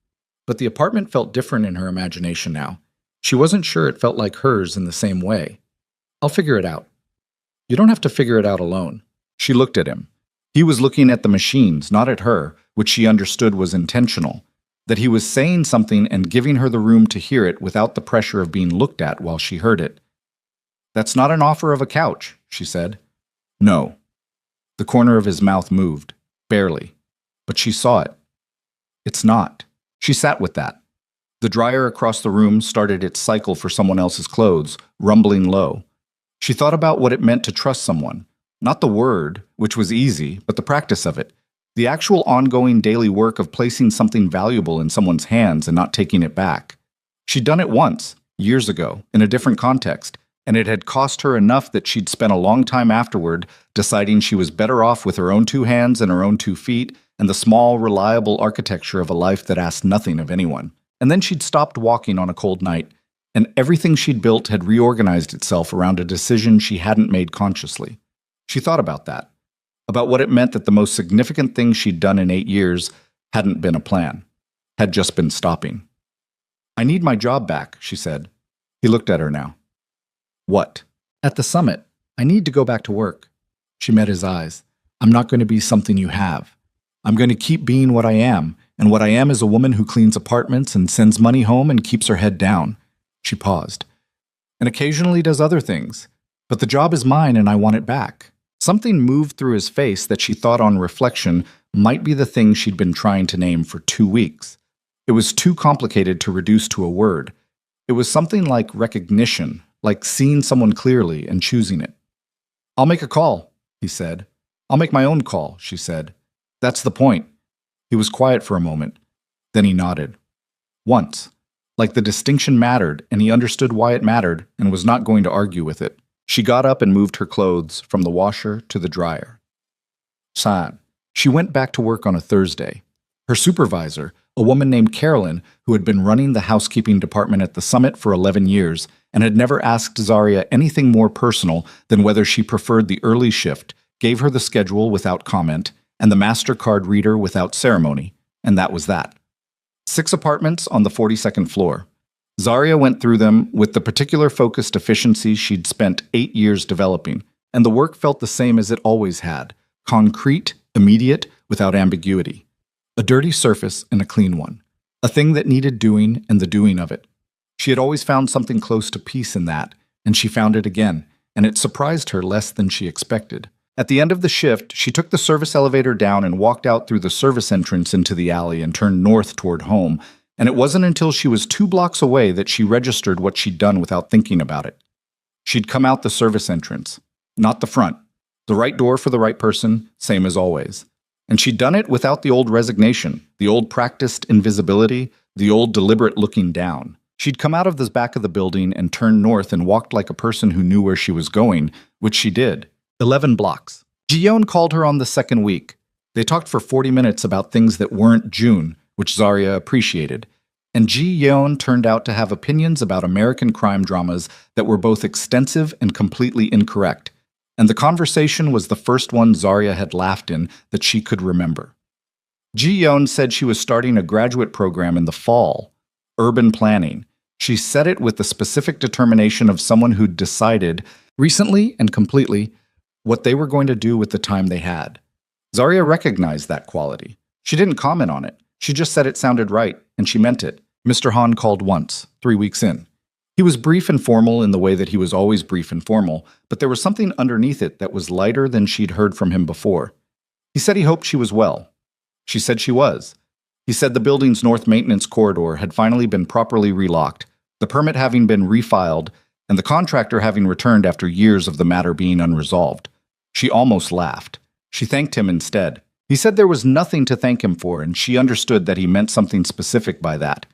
But the apartment felt different in her imagination now. She wasn't sure it felt like hers in the same way. I'll figure it out. You don't have to figure it out alone. She looked at him. He was looking at the machines, not at her, which she understood was intentional. That he was saying something and giving her the room to hear it without the pressure of being looked at while she heard it. That's not an offer of a couch, she said. No. The corner of his mouth moved, barely, but she saw it. It's not. She sat with that. The dryer across the room started its cycle for someone else's clothes, rumbling low. She thought about what it meant to trust someone. Not the word, which was easy, but the practice of it. The actual ongoing daily work of placing something valuable in someone's hands and not taking it back. She'd done it once, years ago, in a different context, and it had cost her enough that she'd spent a long time afterward deciding she was better off with her own 2 hands and her own 2 feet and the small, reliable architecture of a life that asked nothing of anyone. And then she'd stopped walking on a cold night, and everything she'd built had reorganized itself around a decision she hadn't made consciously. She thought about that, about what it meant that the most significant thing she'd done in 8 years hadn't been a plan, had just been stopping. I need my job back, she said. He looked at her now. What? At the summit. I need to go back to work. She met his eyes. I'm not going to be something you have. I'm going to keep being what I am, and what I am is a woman who cleans apartments and sends money home and keeps her head down. She paused. And occasionally does other things. But the job is mine and I want it back. Something moved through his face that she thought on reflection might be the thing she'd been trying to name for 2 weeks. It was too complicated to reduce to a word. It was something like recognition, like seeing someone clearly and choosing it. I'll make a call, he said. I'll make my own call, she said. That's the point. He was quiet for a moment. Then he nodded. Once. Like the distinction mattered, and he understood why it mattered and was not going to argue with it. She got up and moved her clothes from the washer to the dryer. Sad. She went back to work on a Thursday. Her supervisor, a woman named Carolyn, who had been running the housekeeping department at the summit for 11 years and had never asked Zarya anything more personal than whether she preferred the early shift, gave her the schedule without comment and the MasterCard reader without ceremony, and that was that. 6 apartments on the 42nd floor. Zarya went through them with the particular focused efficiency she'd spent 8 years developing, and the work felt the same as it always had, concrete, immediate, without ambiguity. A dirty surface and a clean one. A thing that needed doing and the doing of it. She had always found something close to peace in that, and she found it again, and it surprised her less than she expected. At the end of the shift, she took the service elevator down and walked out through the service entrance into the alley and turned north toward home, and it wasn't until she was 2 blocks away that she registered what she'd done without thinking about it. She'd come out the service entrance, not the front. The right door for the right person, same as always. And she'd done it without the old resignation, the old practiced invisibility, the old deliberate looking down. She'd come out of the back of the building and turned north and walked like a person who knew where she was going, which she did. 11 blocks. Ji-yeon called her on the second week. They talked for 40 minutes about things that weren't June, which Zarya appreciated. And Ji-yeon turned out to have opinions about American crime dramas that were both extensive and completely incorrect. And the conversation was the first one Zarya had laughed in that she could remember. Ji-yeon said she was starting a graduate program in the fall. Urban planning. She said it with the specific determination of someone who'd decided, recently and completely, what they were going to do with the time they had. Zarya recognized that quality. She didn't comment on it. She just said it sounded right, and she meant it. Mr. Han called once, 3 weeks in. He was brief and formal in the way that he was always brief and formal, but there was something underneath it that was lighter than she'd heard from him before. He said he hoped she was well. She said she was. He said the building's north maintenance corridor had finally been properly relocked, the permit having been refiled, and the contractor having returned after years of the matter being unresolved. She almost laughed. She thanked him instead. He said there was nothing to thank him for, and she understood that he meant something specific by that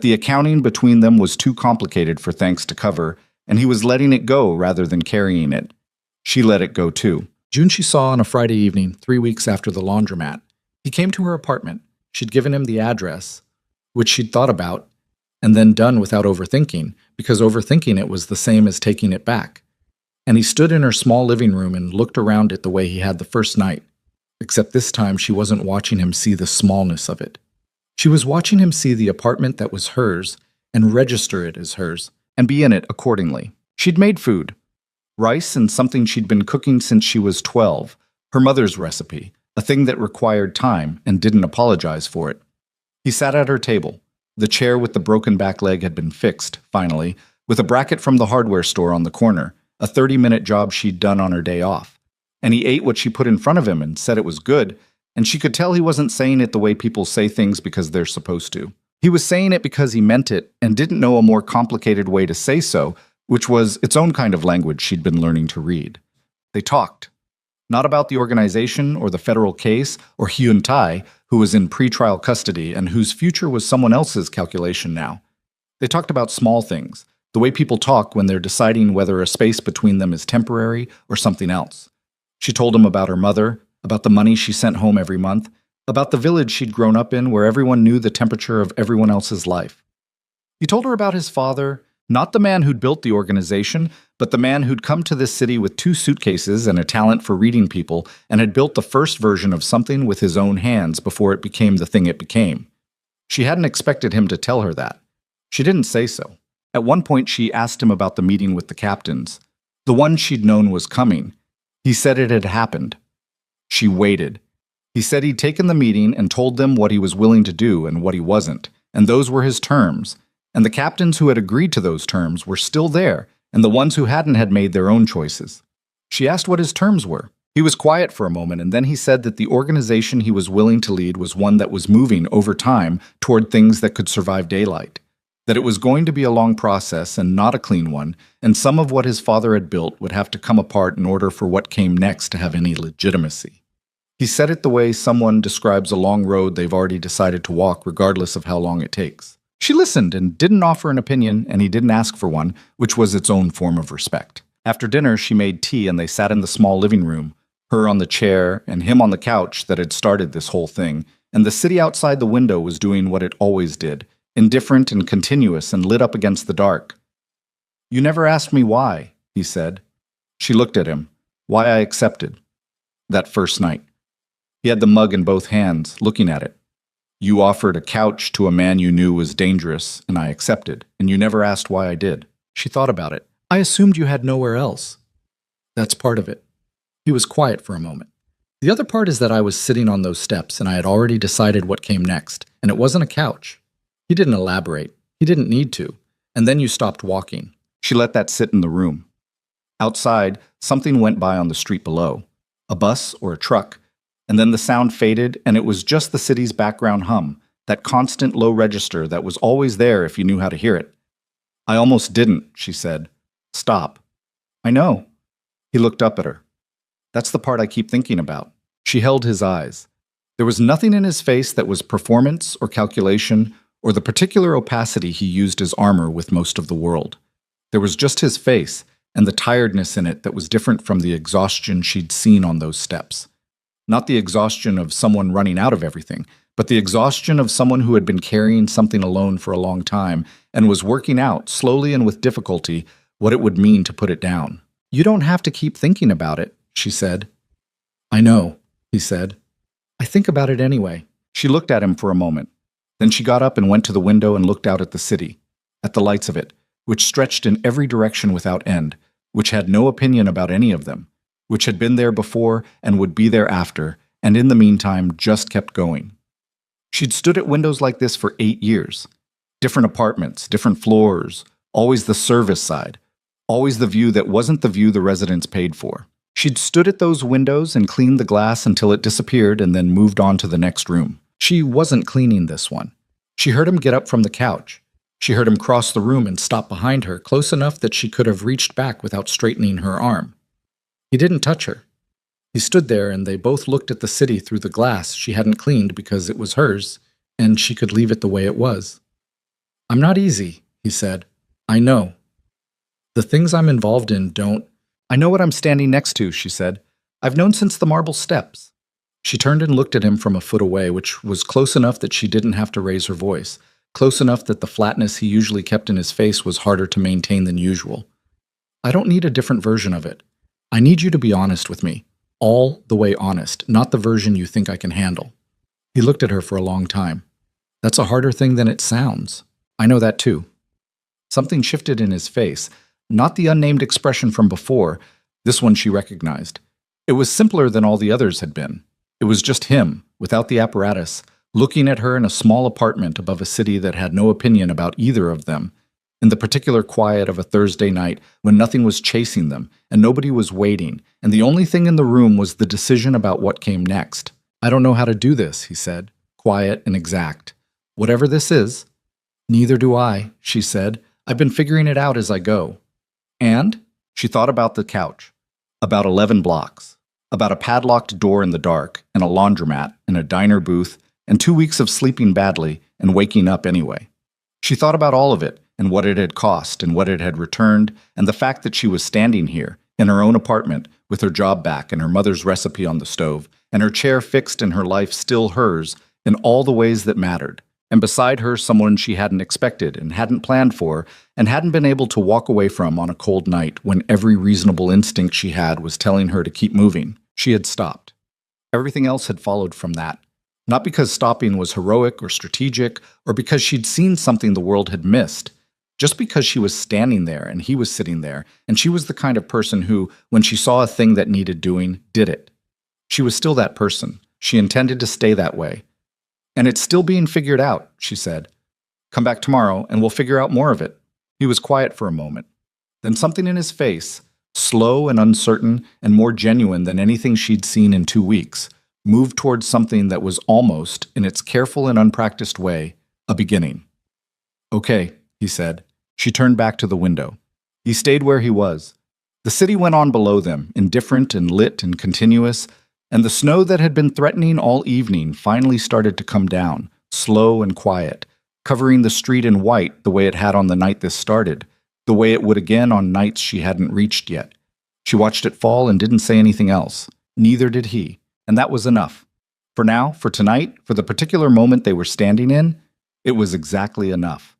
the accounting between them was too complicated for thanks to cover, and he was letting it go rather than carrying it. She let it go too. June she saw on a Friday evening, 3 weeks after the laundromat. He came to her apartment. She'd given him the address, which she'd thought about, and then done without overthinking, because overthinking it was the same as taking it back. And he stood in her small living room and looked around it the way he had the first night, except this time she wasn't watching him see the smallness of it. She was watching him see the apartment that was hers and register it as hers, and be in it accordingly. She'd made food. Rice and something she'd been cooking since she was 12, her mother's recipe, a thing that required time and didn't apologize for it. He sat at her table. The chair with the broken back leg had been fixed, finally, with a bracket from the hardware store on the corner, a 30-minute job she'd done on her day off. And he ate what she put in front of him and said it was good, and she could tell he wasn't saying it the way people say things because they're supposed to. He was saying it because he meant it and didn't know a more complicated way to say so, which was its own kind of language she'd been learning to read. They talked. Not about the organization or the federal case or Hyun Tai, who was in pretrial custody and whose future was someone else's calculation now. They talked about small things, the way people talk when they're deciding whether a space between them is temporary or something else. She told him about her mother, about the money she sent home every month, about the village she'd grown up in where everyone knew the temperature of everyone else's life. He told her about his father, not the man who'd built the organization, but the man who'd come to this city with 2 suitcases and a talent for reading people and had built the first version of something with his own hands before it became the thing it became. She hadn't expected him to tell her that. She didn't say so. At one point, she asked him about the meeting with the captains. The one she'd known was coming. He said it had happened. She waited. He said he'd taken the meeting and told them what he was willing to do and what he wasn't, and those were his terms. And the captains who had agreed to those terms were still there, and the ones who hadn't had made their own choices. She asked what his terms were. He was quiet for a moment, and then he said that the organization he was willing to lead was one that was moving over time toward things that could survive daylight, that it was going to be a long process and not a clean one, and some of what his father had built would have to come apart in order for what came next to have any legitimacy. He said it the way someone describes a long road they've already decided to walk regardless of how long it takes. She listened and didn't offer an opinion, and he didn't ask for one, which was its own form of respect. After dinner, she made tea and they sat in the small living room, her on the chair and him on the couch that had started this whole thing, and the city outside the window was doing what it always did, indifferent and continuous and lit up against the dark. "You never asked me why," he said. She looked at him. "Why I accepted." That first night. He had the mug in both hands, looking at it. "You offered a couch to a man you knew was dangerous, and I accepted, and you never asked why I did." She thought about it. "I assumed you had nowhere else." "That's part of it." He was quiet for a moment. "The other part is that I was sitting on those steps, and I had already decided what came next, and it wasn't a couch." He didn't elaborate. He didn't need to. "And then you stopped walking." She let that sit in the room. Outside, something went by on the street below. A bus or a truck. And then the sound faded, and it was just the city's background hum, that constant low register that was always there if you knew how to hear it. "I almost didn't," she said. "Stop." "I know." He looked up at her. "That's the part I keep thinking about." She held his eyes. There was nothing in his face that was performance or calculation or the particular opacity he used as armor with most of the world. There was just his face and the tiredness in it that was different from the exhaustion she'd seen on those steps. Not the exhaustion of someone running out of everything, but the exhaustion of someone who had been carrying something alone for a long time and was working out, slowly and with difficulty, what it would mean to put it down. "You don't have to keep thinking about it," she said. "I know," he said. "I think about it anyway." She looked at him for a moment. Then she got up and went to the window and looked out at the city, at the lights of it, which stretched in every direction without end, which had no opinion about any of them, which had been there before and would be there after, and in the meantime just kept going. She'd stood at windows like this for 8 years. Different apartments, different floors, always the service side, always the view that wasn't the view the residents paid for. She'd stood at those windows and cleaned the glass until it disappeared and then moved on to the next room. She wasn't cleaning this one. She heard him get up from the couch. She heard him cross the room and stop behind her, close enough that she could have reached back without straightening her arm. He didn't touch her. He stood there and they both looked at the city through the glass she hadn't cleaned because it was hers, and she could leave it the way it was. "I'm not easy," he said. "I know. The things I'm involved in don't—" "I know what I'm standing next to," she said. "I've known since the marble steps." She turned and looked at him from a foot away, which was close enough that she didn't have to raise her voice, close enough that the flatness he usually kept in his face was harder to maintain than usual. "I don't need a different version of it. I need you to be honest with me. All the way honest, not the version you think I can handle." He looked at her for a long time. "That's a harder thing than it sounds. I know that too." Something shifted in his face, not the unnamed expression from before. This one she recognized. It was simpler than all the others had been. It was just him, without the apparatus, looking at her in a small apartment above a city that had no opinion about either of them, in the particular quiet of a Thursday night when nothing was chasing them and nobody was waiting, and the only thing in the room was the decision about what came next. "I don't know how to do this," he said, quiet and exact. "Whatever this is." "Neither do I," she said. "I've been figuring it out as I go." And she thought about the couch, about 11 blocks, about a padlocked door in the dark, and a laundromat, and a diner booth, and 2 weeks of sleeping badly and waking up anyway. She thought about all of it, and what it had cost, and what it had returned, and the fact that she was standing here, in her own apartment, with her job back and her mother's recipe on the stove, and her chair fixed and her life still hers, in all the ways that mattered, and beside her someone she hadn't expected and hadn't planned for, and hadn't been able to walk away from on a cold night when every reasonable instinct she had was telling her to keep moving. She had stopped. Everything else had followed from that. Not because stopping was heroic or strategic, or because she'd seen something the world had missed. Just because she was standing there and he was sitting there, and she was the kind of person who, when she saw a thing that needed doing, did it. She was still that person. She intended to stay that way. "And it's still being figured out," she said. "Come back tomorrow and we'll figure out more of it." He was quiet for a moment. Then something in his face, slow and uncertain and more genuine than anything she'd seen in 2 weeks, moved towards something that was almost, in its careful and unpracticed way, a beginning. "Okay," he said. She turned back to the window. He stayed where he was. The city went on below them, indifferent and lit and continuous, and the snow that had been threatening all evening finally started to come down, slow and quiet, covering the street in white the way it had on the night this started, the way it would again on nights she hadn't reached yet. She watched it fall and didn't say anything else. Neither did he, and that was enough. For now, for tonight, for the particular moment they were standing in, it was exactly enough.